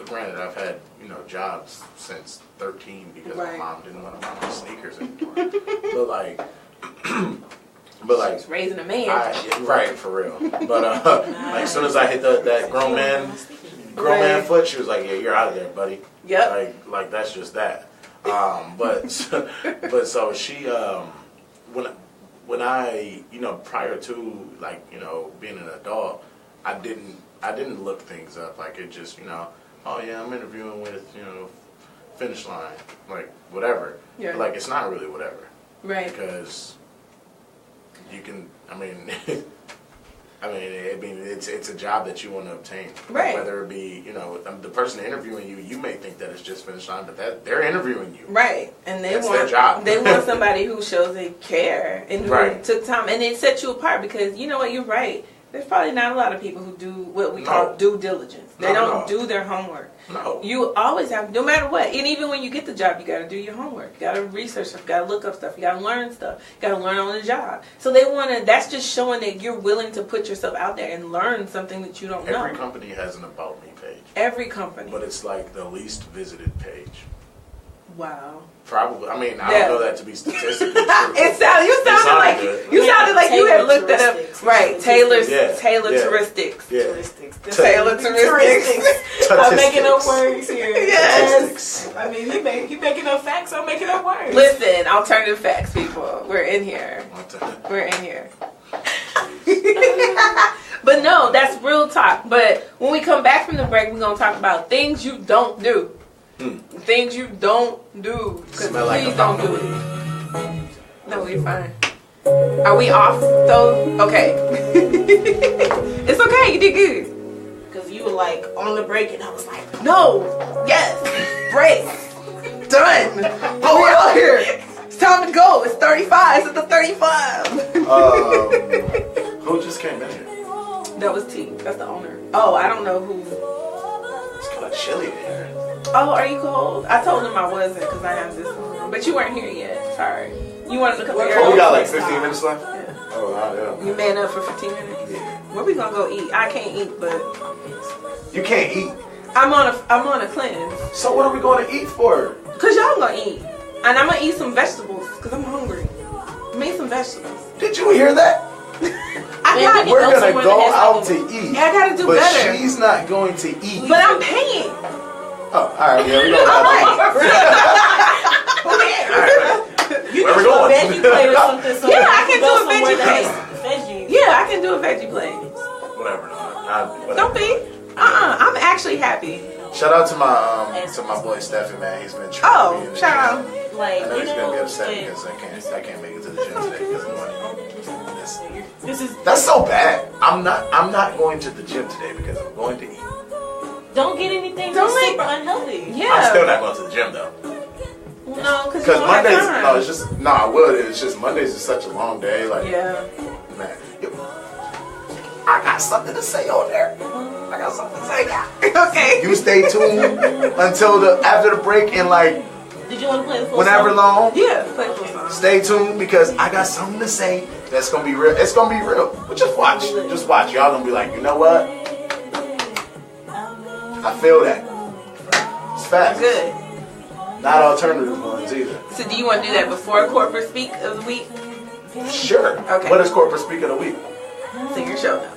granted, I've had jobs since 13 because my Right. mom didn't want to buy me sneakers anymore. but like, She's raising a man. right, for real. But like as soon as I hit that grown man Right. foot, she was like, "Yeah, you're out of there, buddy." Yep. Like that's just that. But so she when I prior to being an adult, I didn't look things up. Like it just oh yeah, I'm interviewing with Finish Line, like whatever. Yeah. But, like it's not really whatever Right. because you can. It's a job that you want to obtain. Right. Whether it be, the person interviewing you, you may think that it's just Finish Line, but they're interviewing you. Right. And they That's want their job. they want somebody who shows they care and who Right. took time and it set you apart because you know what, you're right. There's probably not a lot of people who do what we call due diligence. They don't do their homework. No. You always have, no matter what, and even when you get the job, you got to do your homework. You got to research stuff. You got to look up stuff. You got to learn stuff. You got to learn on the job. So they want to. That's just showing that you're willing to put yourself out there and learn something that you don't know. Every company has an About Me page, Every company. but it's like the least visited page. Wow. Probably. I mean, I Yeah. don't know that to be statistically true. You sounded good. like you had looked that up. Tailor-teristics. Right. Tailor-teristics. Yeah. Tailor-teristics. I'm making up words here. Yes. I mean, he making up facts. I'm making up words. Listen, alternative facts, people. We're in here. We're in here. But no, that's real talk. But when we come back from the break, we're going to talk about things you don't do. Things you don't do. Because Smell like please a don't do fountain. it. No, we're fine. Are we off, though? Okay. It's okay. You did good. Because you were like on the break, and I was like, No. Yes. Break. Done. Oh, we're out here. It's time to go. It's 35. It's at the 35. Who just came in here? That was T. That's the owner. Oh, I don't know who. It's kind of chilly in here. Oh, are you cold? I told him I wasn't because I have this on. But you weren't here yet. Sorry. You wanted to come here. Oh, we got like 15 minutes left? Yeah. Oh, wow, You man up for 15 minutes? yeah. Where we gonna go eat? I can't eat, but You can't eat. I'm on a cleanse. So what are we going to eat for? Cause y'all gonna eat. And I'm gonna eat some vegetables because I'm hungry. Make some vegetables. Did you hear that? I Yeah, got We're go going to somewhere go that has out something. to eat. Yeah, I gotta do but better. she's not going to eat. But I'm paying. Oh, all right, yeah, we go out to eat. you Where we can do a going? veggie plate or something. Yeah, I can go do a somewhere veggie that has veggie. Yeah, I can do a veggie plate. Whatever. Whatever. Don't be. I'm actually happy. Shout out to my boy Stefan, man. He's been trying to be Oh, in the shout out. gym. Like, I know he's gonna be upset wait. because I can't make it to the gym today because of money. This is. That's so bad. I'm not going to the gym today because I'm going to eat. Don't get anything Don't that's make- super unhealthy. Yeah. I'm still not going to the gym though. No, because Because Mondays, I would. It's just Mondays is such a long day. Like, Yeah. man, I got something to say on there. I got something to say now. Okay. You stay tuned until after the break and like Did you want to play the full whenever song? long. Yeah. Play full song. Stay tuned because I got something to say that's gonna be real. It's gonna be real. But just watch. Just watch. Y'all gonna be like, you know what? I feel that. It's fast. Good. Not alternative ones either. So do you want to do that before corporate speak of the week? Sure. Okay. What is corporate speak of the week? Sing your show now.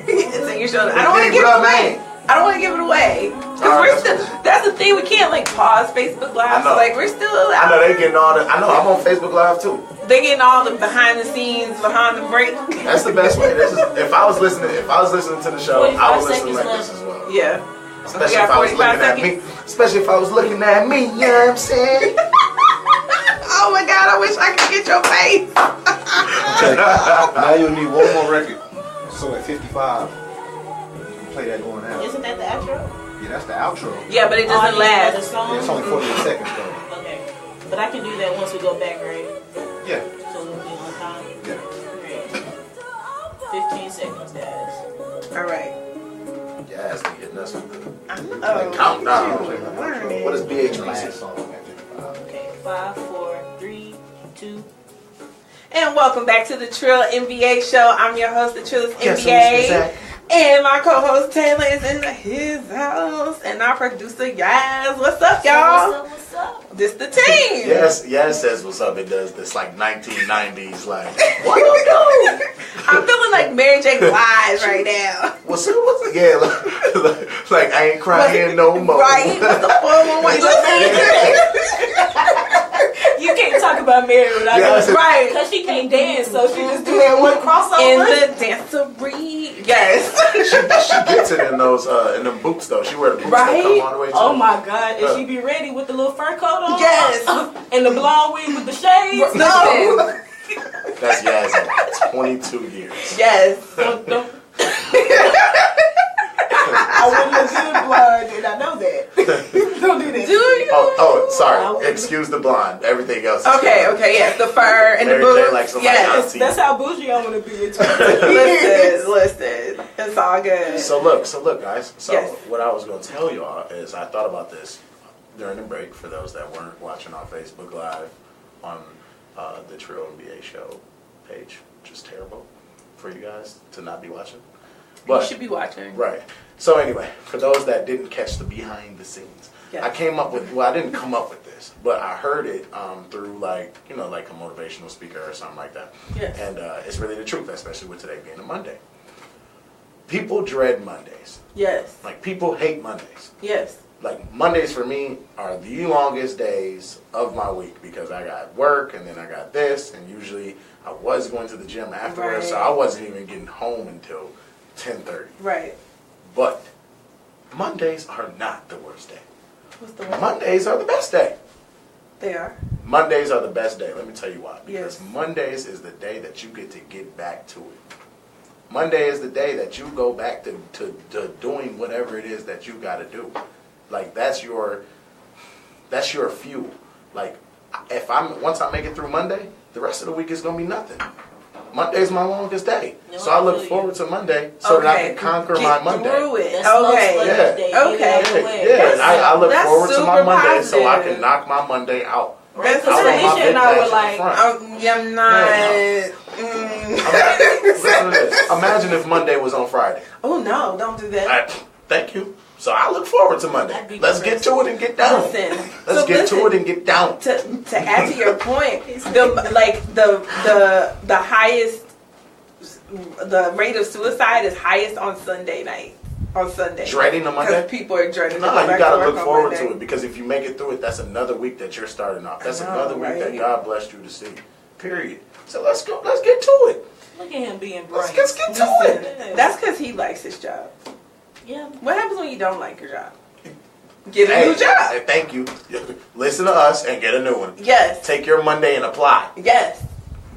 Sing your show now. I don't want to Big give it bro, away. man. I don't want to give it away. Cause we're still, that's the thing, we can't like pause Facebook Live. So like we're still I know they getting all the. I know I'm on Facebook Live too. They getting all the behind the scenes, behind the break. That's the best way. This is, if I was listening to the show, I would listen like this as well. Yeah. Especially if I was looking at me. Especially if I was looking at me. You know what I'm saying? Oh my God! I wish I could get your face. Now you'll need one more record. So at 55, play that going out. Isn't that the outro? Yeah, that's the outro. Yeah, but it doesn't The last. song? It's only 48 seconds though. Okay. But I can do that once we go back, right? Yeah. So we'll be on time. Yeah. Great. 15 seconds, guys. All right. Yeah, it's been getting us with the Oh, countdown. What is BHB's song at 55? Okay. 5, 4, 3, 2. And welcome back to the Trill NBA show. I'm your host, the Trillist Guess who's NBA. back? And my co-host Taylor is in his house. And our producer, Yaz. What's up, y'all? What's up? This the team. Yes, it says what's up. It does this like 1990s like What you do? I'm feeling like Mary J. Blige right now. what's up? Yeah, like I ain't crying no more. Right? What's the 411? You can't talk about Mary without Yes. Right. because she can't dance, so she just do that one crossover. In the dancery. Yes. She gets it in those in them boots though. She wear the boots that Right? come all the way to Oh my God! And she be ready with the little fur coat on. Yes. And the blonde wig with the shades. No. That's Yazzie. 22 years. Yes. Don't. I wouldn't look good blind, and I know that. Don't do that. Do you? Oh, sorry. Excuse the blonde. Everything else is Okay, good. okay, yes. The fur and Mary the J. boots. likes them Yes. like auntie. That's how bougie I want to be in 20 Listen. It's all good. So look, guys. So Yes. what I was going to tell y'all is I thought about this during the break for those that weren't watching on Facebook Live on the Trill NBA show page, which is terrible for you guys to not be watching. You should be watching. Right. So anyway, for those that didn't catch the behind the scenes, Yes. I came up with, well, I didn't come up with this, but I heard it through like a motivational speaker or something like that. Yes. And it's really the truth, especially with today being a Monday. People dread Mondays. Yes. Like people hate Mondays. Yes. Like Mondays for me are the longest days of my week because I got work and then I got this, and usually I was going to the gym afterwards, so Right. I wasn't even getting home until 10:30. Right. But Mondays are not the worst day. What's the one? Mondays are the best day. They are. Mondays are the best day. Let me tell you why. Because Yes. Mondays is the day that you get to get back to it. Monday is the day that you go back to doing whatever it is that you got to do. Like that's your fuel. Like once I make it through Monday, the rest of the week is gonna be nothing. Monday's my longest day, No, so I I look feel you. forward to Monday so that I can conquer my Monday. Through it. That's most Okay. Monday Yeah. day. Okay. Get it out the way. Yeah, I look that's forward to my super Monday so I positive. can knock my Monday out. Right, That's because I want my Felicia big and I match were in like, front. I'm not. Listen to this. Imagine if Monday was on Friday. Oh no! Don't do that. Thank you. So I look forward to Monday. That'd be Let's get to it and get down. Listen. Let's get to it and get down. To add to your point, the highest, the rate of suicide is highest on Sunday night. On Sunday. Dreading a Monday? Because people are dreading. No, to go you back gotta work look on forward Monday. to it because if you make it through it, that's another week that you're starting off. That's I know, another week that right? God blessed you to see. Period. So let's go. Let's get to it. look at him being bright. Let's get to Listen, it. that's because he likes his job. Yeah. What happens when you don't like your job? Get a Hey, new job. hey, thank you. Listen to us and get a new one. Yes. Take your Monday and apply. Yes.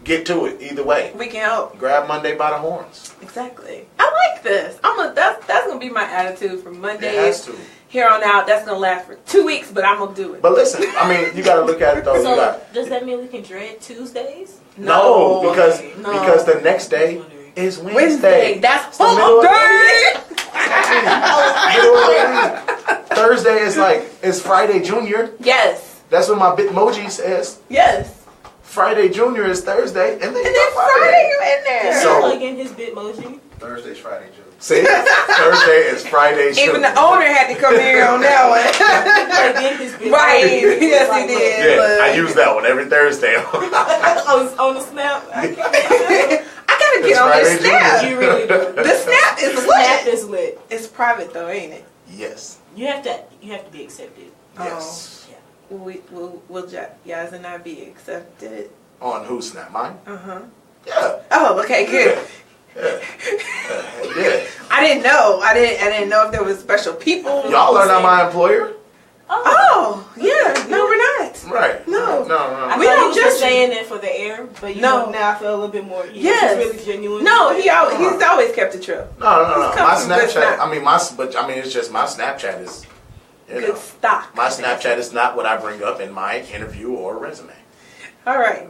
Get to it either way. We can help. Grab Monday by the horns. Exactly. I like this. That's gonna be my attitude for Mondays. It has to. Here on out, that's gonna last for 2 weeks, but I'm gonna do it. But listen, I mean, you got to look at it though. You So got does that mean we can dread Tuesdays? no, because no. the next day is Wednesday. Wednesday. That's the middle hump of the day. Middle of the week. Thursday is Friday Junior. Yes. That's what my Bitmoji says. Yes. Friday Junior is Thursday, and then, And then Friday you in there. So- Plug in his Bitmoji. Thursday's Friday, Joe. See, Thursday is Friday Junior. Even the owner had to come here on that Plug in his one. Bitmoji. Right. Yes, he did. Yeah, Look. I use that one every Thursday. on the snap. I gotta get on this Friday snap. Junior. You really do. The snap is Snap lit. is lit. It's private though, ain't it? Yes. You have to be accepted. Yes. Will Yaz and I be accepted? On whose snap? Mine? Uh-huh. Yeah. Oh, okay, good. Yeah. I didn't know. I didn't know if there was special people. Y'all are not my employer? Oh, yeah. No, we're not. Right. No. I We thought don't he was just judge you. saying it for the air, but No. now I feel a little bit more. Yes. It's really genuine. No, he's always kept it true. No. He's My come from good Snapchat, stock. it's just my Snapchat is, Good stock. my Snapchat is not what I bring up in my interview or resume. All right.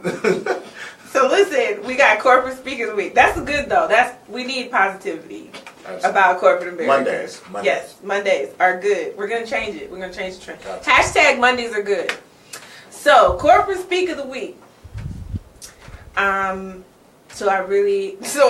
So listen, we got corporate speakers week. That's good though. We need positivity about corporate America. Mondays. Yes, Mondays are good. We're gonna change it. We're gonna change the trend. Gotcha. Hashtag Mondays are good. So corporate speak of the week. So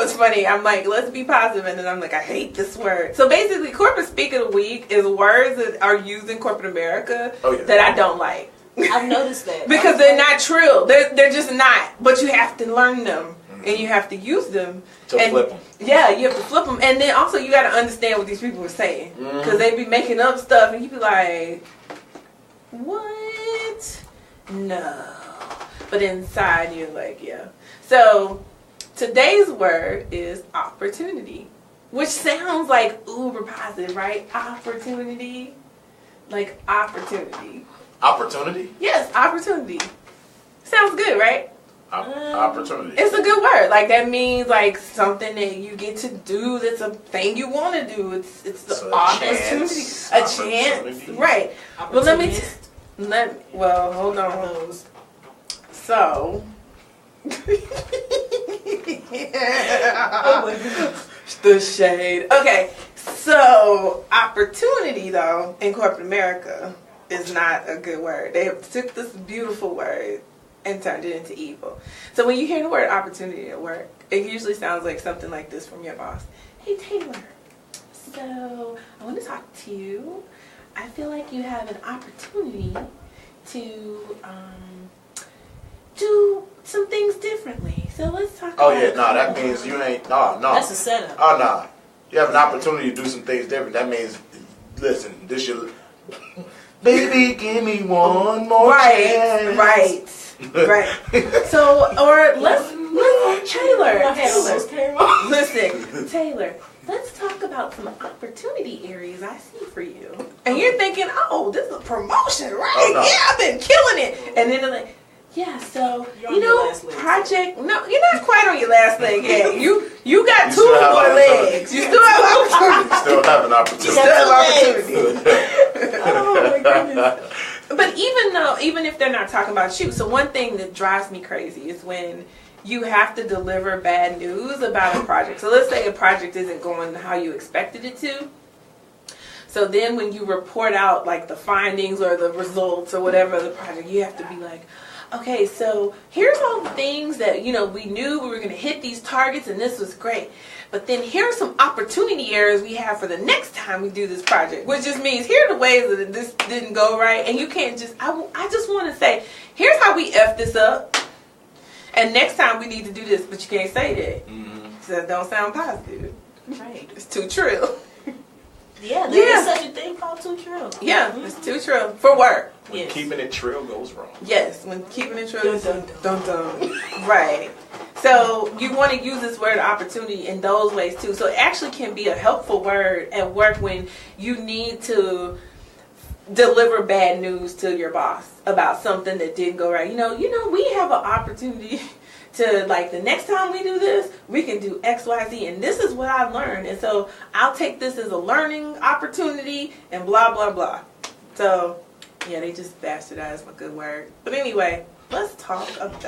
it's funny. I'm like, let's be positive, and then I'm like, I hate this word. So basically, corporate speak of the week is words that are used in corporate America that I don't like. I've noticed that. Because they're not true. They're just not. But you have to learn them. And you have to use them. To flip them. Yeah, you have to flip them. And then also you got to understand what these people are saying. Because they be making up stuff and you be like, what? No. But inside you're like, yeah. So today's word is opportunity. Which sounds like uber positive, right? Opportunity. Like opportunity. Opportunity? Yes, opportunity. Sounds good, right? Opportunity. It's a good word. Like that means like something that you get to do. That's a thing you want to do. It's the opportunity, a chance, right? Well, well, hold on. So, the shade. Okay, so opportunity though in corporate America is not a good word. They took this beautiful word and turned it into evil. So when you hear the word opportunity at work, it usually sounds like something like this from your boss. Hey Taylor, so I want to talk to you. I feel like you have an opportunity to do some things differently. So let's talk about it. That means you ain't, no. That's a setup. Oh, no. You have an opportunity to do some things different. That means, listen, this your, baby, give me one more chance. Right. So, or let's Taylor. Listen, Taylor, let's talk about some opportunity areas I see for you. And you're thinking, oh, this is a promotion, right? Oh, no. Yeah, I've been killing it. And then they're like, yeah, so project. No, you're not quite on your last leg yet. You got two more legs. You still have opportunity. Still have an opportunity. Oh my goodness. But even if they're not talking about you, so one thing that drives me crazy is when you have to deliver bad news about a project. So let's say a project isn't going how you expected it to. So then when you report out like the findings or the results or whatever of the project, you have to be like, okay, so here's all the things that, we knew we were going to hit these targets and this was great. But then here are some opportunity areas we have for the next time we do this project, which just means here are the ways that this didn't go right. And you can't just, I just want to say, here's how we F this up. And next time we need to do this, but you can't say that. Mm-hmm. So that don't sound positive. Right. It's too trill. Yeah, there is such a thing called too trill. Yeah, it's too trill. For work. When keeping it trill goes wrong. Yes, when keeping it trill, dun. Right. So you want to use this word opportunity in those ways too. So it actually can be a helpful word at work when you need to deliver bad news to your boss about something that didn't go right. We have an opportunity to, like, the next time we do this, we can do X, Y, Z, and this is what I learned. And so I'll take this as a learning opportunity and blah, blah, blah. So, yeah, they just bastardized my good word. But anyway, let's talk about...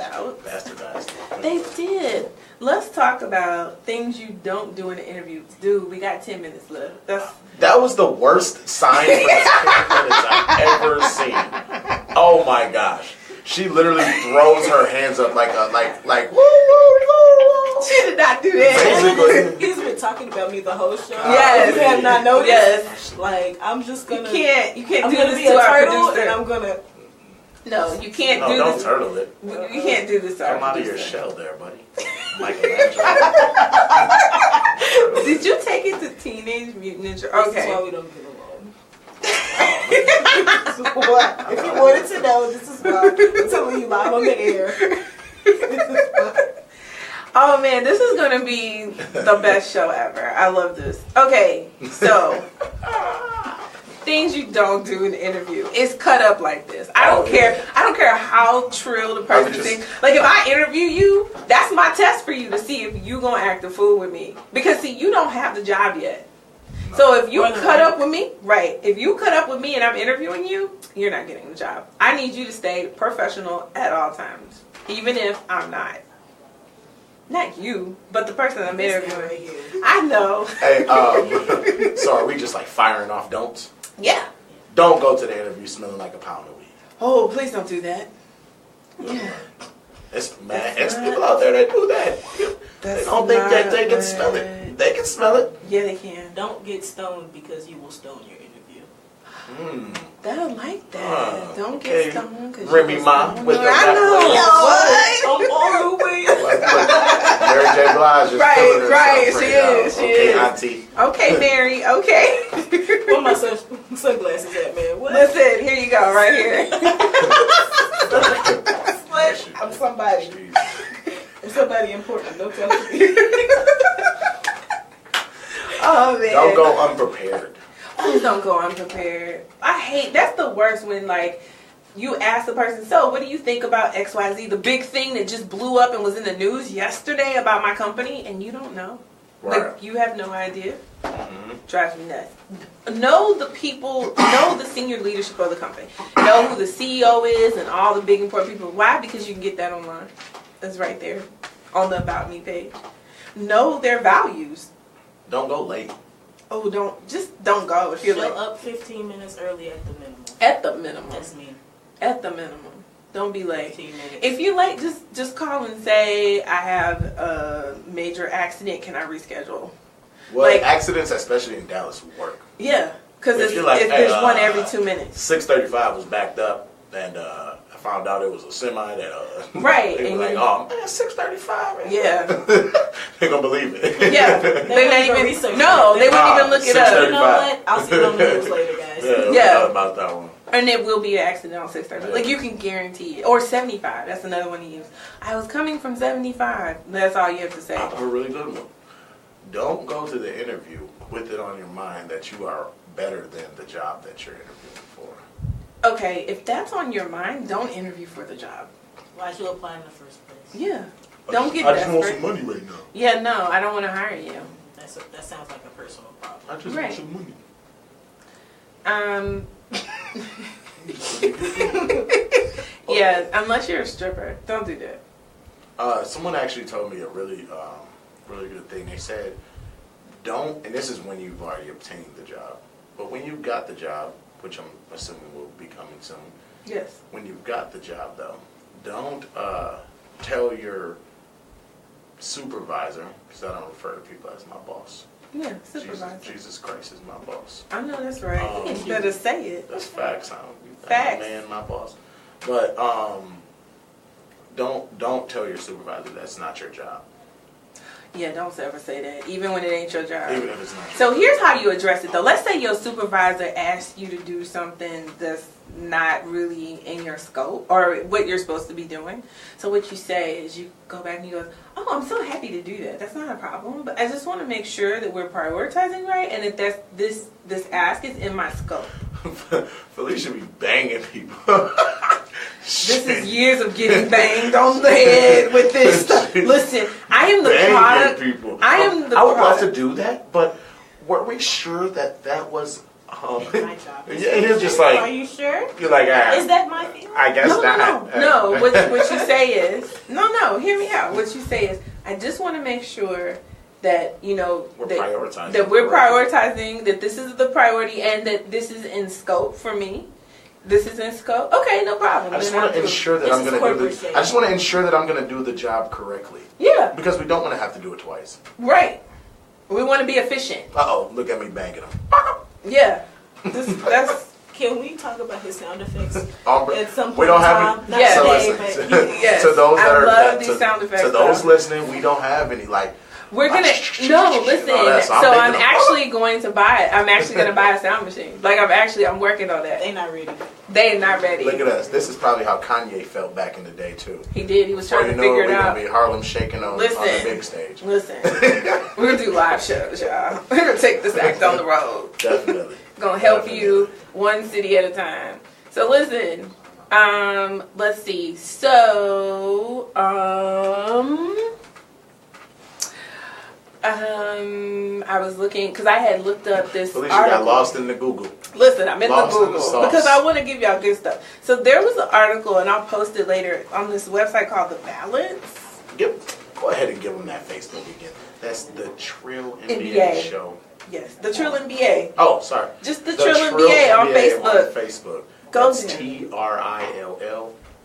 Bastardized. They did. Let's talk about things you don't do in an interview. Dude, we got 10 minutes left. That was the worst sign for 10 minutes I've ever seen. Oh my gosh. She literally throws her hands up like woo, woo, woo. She did not do that. He's been talking about me the whole show. Yes. You have not noticed. Yes. Like, I'm just gonna. You can't I'm do gonna this be to a our turtle, producer. and I'm gonna. No, you can't No, do don't this. turtle it. You can't do this to our Come out of your producer. shell there, buddy. Michelangelo. Did you take it to Teenage Mutant Ninja? This is why Okay. we don't get along. This is why. If you wanted to know, this is why. I'm telling you live on the air. This is why. Oh man, this is gonna be the best show ever. I love this. Okay, so things you don't do in the interview. It's cut up like this. I don't care. I don't care how trill the person thinks. Like if I interview you, that's my test for you to see if you gonna act a fool with me. Because see, you don't have the job yet. So if you cut up with me, right? If you cut up with me and I'm interviewing you, you're not getting the job. I need you to stay professional at all times, even if I'm not. Not you, but the person I'm interviewing. Right here. I know. Hey, so are we just like firing off don'ts? Yeah. Don't go to the interview smelling like a pound of weed. Oh, please don't do that. Yeah. It's people out there that do that. They don't think that they can smell it. They can smell it. Yeah, they can. Don't get stoned because you will stone your interview. I don't like that. Don't okay. get stoned. Remy Ma with the I know. I'm on the way. Mary J. Blige is feeling herself Right. right She now. is. She Okay, is. auntie. Okay, Mary. Okay. Where my sunglasses at, man? What? Listen, here you go, right here. What? I'm somebody. Jeez. I'm somebody important. Don't tell me. Oh man. Don't go unprepared. Please don't go unprepared. I hate. That's the worst when like you ask the person, so what do you think about XYZ, the big thing that just blew up and was in the news yesterday about my company, and you don't know. Right. Like you have no idea. Drives me nuts. Know the people, know the senior leadership of the company. Know who the CEO is and all the big important people. Why? Because you can get that online. That's right there on the About Me page. Know their values. Don't go late. Oh, don't go if you're Show like up 15 minutes early at the minimum. at the minimum. That's me. At the minimum. Don't be late. 15 minutes. If you late, just call and say I have a major accident. Can I reschedule? Well, Like- accidents, especially in Dallas, work. Yeah, because If you're like, hey, there's one every 2 minutes. 6:35 was backed up, and I found out it was a semi that Right, They and were like, you- oh man, 6:35. Yeah. They gonna believe it. Yeah, They they wouldn't not even even research no, it. they wouldn't even look it up. 6:30. You know what? I'll see it on the news later, guys. Yeah, Yeah. forgot about that one. And it will be an accident on 6:30. Like you can guarantee it. Or 75. That's another one to use. I was coming from 75. That's all you have to say. I have a really good one. Don't go to the interview with it on your mind that you are better than the job that you're interviewing for. Okay, if that's on your mind, don't interview for the job. Why'd you apply in the first place? Yeah. Don't get I just want desperate. some money right now. Yeah, no, I don't want to hire you. That sounds like a personal problem. I just Right. want some money. Yeah, unless you're a stripper, don't do that. Someone actually told me a really, really good thing. They said, don't, and this is when you've already obtained the job, but when you've got the job, which I'm assuming will be coming soon, Yes. when you've got the job though, don't tell your supervisor, because I don't refer to people as my boss. Yeah, supervisor. Jesus Christ is my boss. I know that's right. You Um, better say it. That's facts. Facts. Man, my boss. But don't tell your supervisor that's not your job, Yeah, don't ever say that, even when it ain't your job. even if it's not. So here's how you address it though. Let's say your supervisor asks you to do something that's not really in your scope or what you're supposed to be doing. So what you say is you go back and you go, oh, I'm so happy to do that. That's not a problem. But I just want to make sure that we're prioritizing right and that this ask is in my scope. Felicia be banging people. This is years of getting banged on the head with this stuff. Listen, I am the Banging product. people. I am the I would love to product. do that, but were we sure that was? My job. Yeah, you're just Are like you sure? you're like Is that my feeling? I guess No, not. no. What you say is no. Hear me out. What you say is I just want to make sure that We're prioritizing. that we're correctly. prioritizing, that this is the priority, and that this is in scope for me. This is in scope. Okay, no problem. I just Then want to I'll do it. ensure that This I'm is going to do corporate the. shade. I just want to ensure that I'm going to do the job correctly Yeah, because we don't want to have to do it twice. right. We want to be efficient. Look at me banging them. Yeah, that's Can we talk about his sound effects Um, at some point we don't in have time? it. Not Yeah. So today, listen, but Yes. to those that I are love these sound effects. to those though. listening, we don't have any like. We're gonna listen. So I'm actually going to buy it. I'm actually gonna buy a sound machine. Like I'm working on that. They not ready. They not ready. Look at us. This is probably how Kanye felt back in the day too. He did. He was trying to figure it out. We're gonna be Harlem shaking on the big stage. Listen, we're gonna do live shows, y'all. We're gonna take this act on the road. Definitely. Gonna help you one city at a time. So listen. Let's see. So I was looking because I had looked up this At least article. you got lost in the Google. Listen, I'm in Lost the in the Google sauce. because I want to give y'all good stuff. So there was an article, and I'll post it later on this website called The Balance. Go ahead and give them that Facebook again. That's the Trill NBA, NBA. show. Yes, the Trill NBA. Oh, sorry. Just the Trill NBA on Facebook. On Facebook. Go That's there.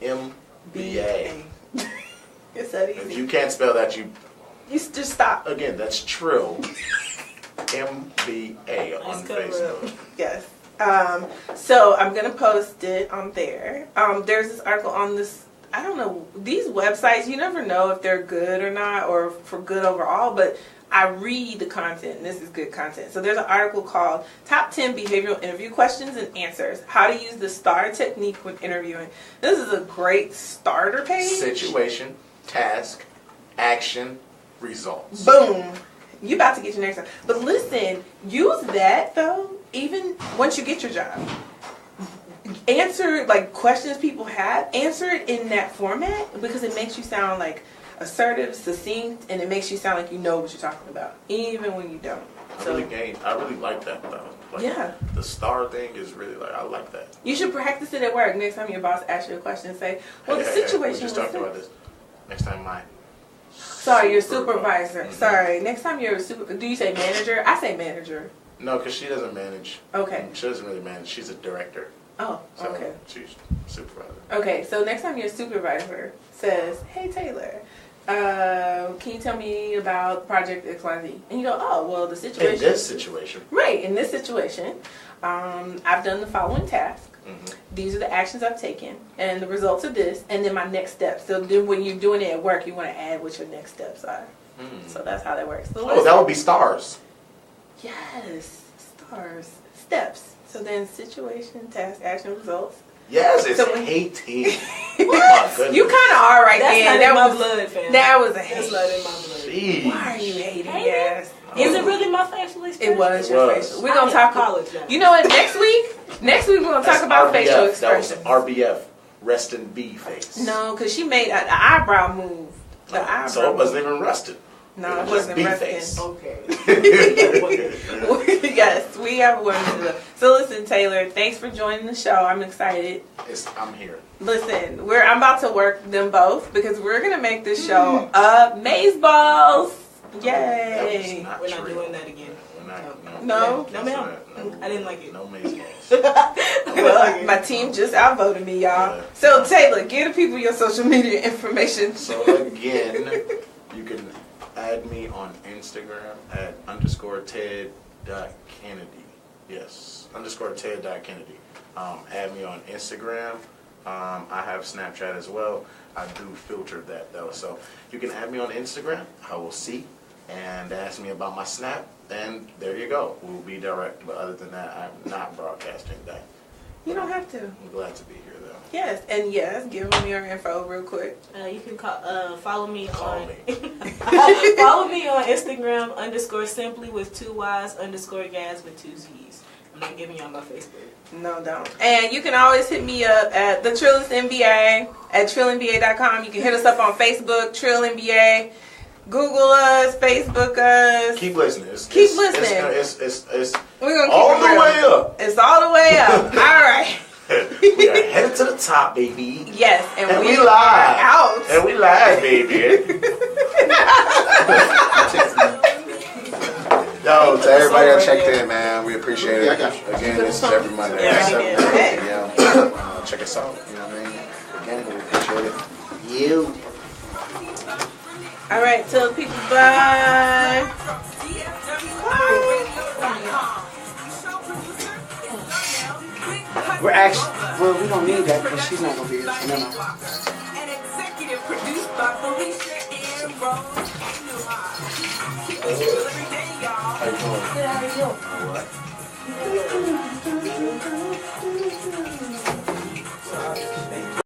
TRILLMBA. It's that If easy. you can't spell that, you Just stop. again. That's Trill MBA on Nice cover Facebook. up. Yes. So I'm gonna post it on there. There's this article on this. I don't know, these websites, you never know if they're good or not, or for good overall, but I read the content, and this is good content. So there's an article called Top 10 Behavioral Interview Questions and Answers, How to Use the STAR Technique when Interviewing. This is a great starter page. Situation, task, action, results. Boom. You about to get your next one. But listen, use that, though, even once you get your job. Answer like questions people have, answer it in that format because it makes you sound like assertive, succinct, and it makes you sound like you know what you're talking about, even when you don't. I really like that though. Like, Yeah. The STAR thing is really like I like that. You should practice it at work. Next time your boss asks you a question, say, "Well, Hey, the we situation just was talked about this." this. Next time, my Sorry, your supervisor. Sorry. Next time you're a do you say manager? I say manager. No, because she doesn't manage. Okay. She doesn't really manage. She's a director. Oh, So okay. she's supervisor. Okay, so next time your supervisor says, "Hey Taylor, can you tell me about Project XYZ?" And you go, "Oh, well, the situation." In this situation. Right, in this situation, I've done the following task. Mm-hmm. These are the actions I've taken, and the results of this, and then my next steps. So then, when you're doing it at work, you want to add what your next steps are. Mm. So that's how that works. So Oh, that would be stars. yes, stars, steps. So then, situation, task, action, results. Yes, it's So- hating. Oh my goodness. You kind of are right That's there. not That in my was blood, fam. that was a That's hate. not in my blood. Jeez. Why are you hating? Hating? Yes. Is it really my facial expression? It was It your was. facial. We're gonna talk. Apologize. You know what? Next week we're gonna That's talk about RBF. facial That expressions. was RBF. Rest in B face. No, because she made an eyebrow move. The eyebrow. So it wasn't move. even rested. No, it was wasn't just resting. B-face. Okay. Yes, we have one to do. So listen, Taylor, thanks for joining the show. I'm excited. I'm here. Listen, I'm about to work them both because we're gonna make this show amazeballs. Yay! That We're was not true. doing that again. We're not, No? No, ma'am. No. I didn't like it. No maze balls. Well, my team just outvoted me, y'all. Yeah. So Taylor, give the people your social media information. So again, you can add me on Instagram at _Ted.Kennedy. Yes, _Ted.Kennedy. Add me on Instagram. I have Snapchat as well. I do filter that though. So you can add me on Instagram. I will see and ask me about my Snap. And there you go. We'll be direct. But other than that, I'm not broadcasting that. You don't have to. I'm glad to be here though. Yes, and yes, give them your info real quick. You can follow me Call on me. follow me on Instagram _simply with 2 Y's _gas with 2 Z's. I'm not giving y'all my Facebook. No, don't. And you can always hit me up at the Trillist NBA at trillinba.com. You can hit us up on Facebook, Trill NBA. Google us, Facebook us. Keep listening. Keep listening. It's We're gonna keep all it the real. way up. It's all the way up. All right. We are headed to the top, baby. Yes, and we live. are out. And we live, baby. Yo, to everybody that checked in, man, we appreciate it. Yeah, I got you. Again, this is every Monday. Yeah, at I 7 did. p.m. Check us out. You know what I mean? Again, we appreciate it. You. All right, tell the people bye. We're actually, well, we don't need that because she's not going to be here. So never mind. An executive producer. How you doing? Good, how are you? All right.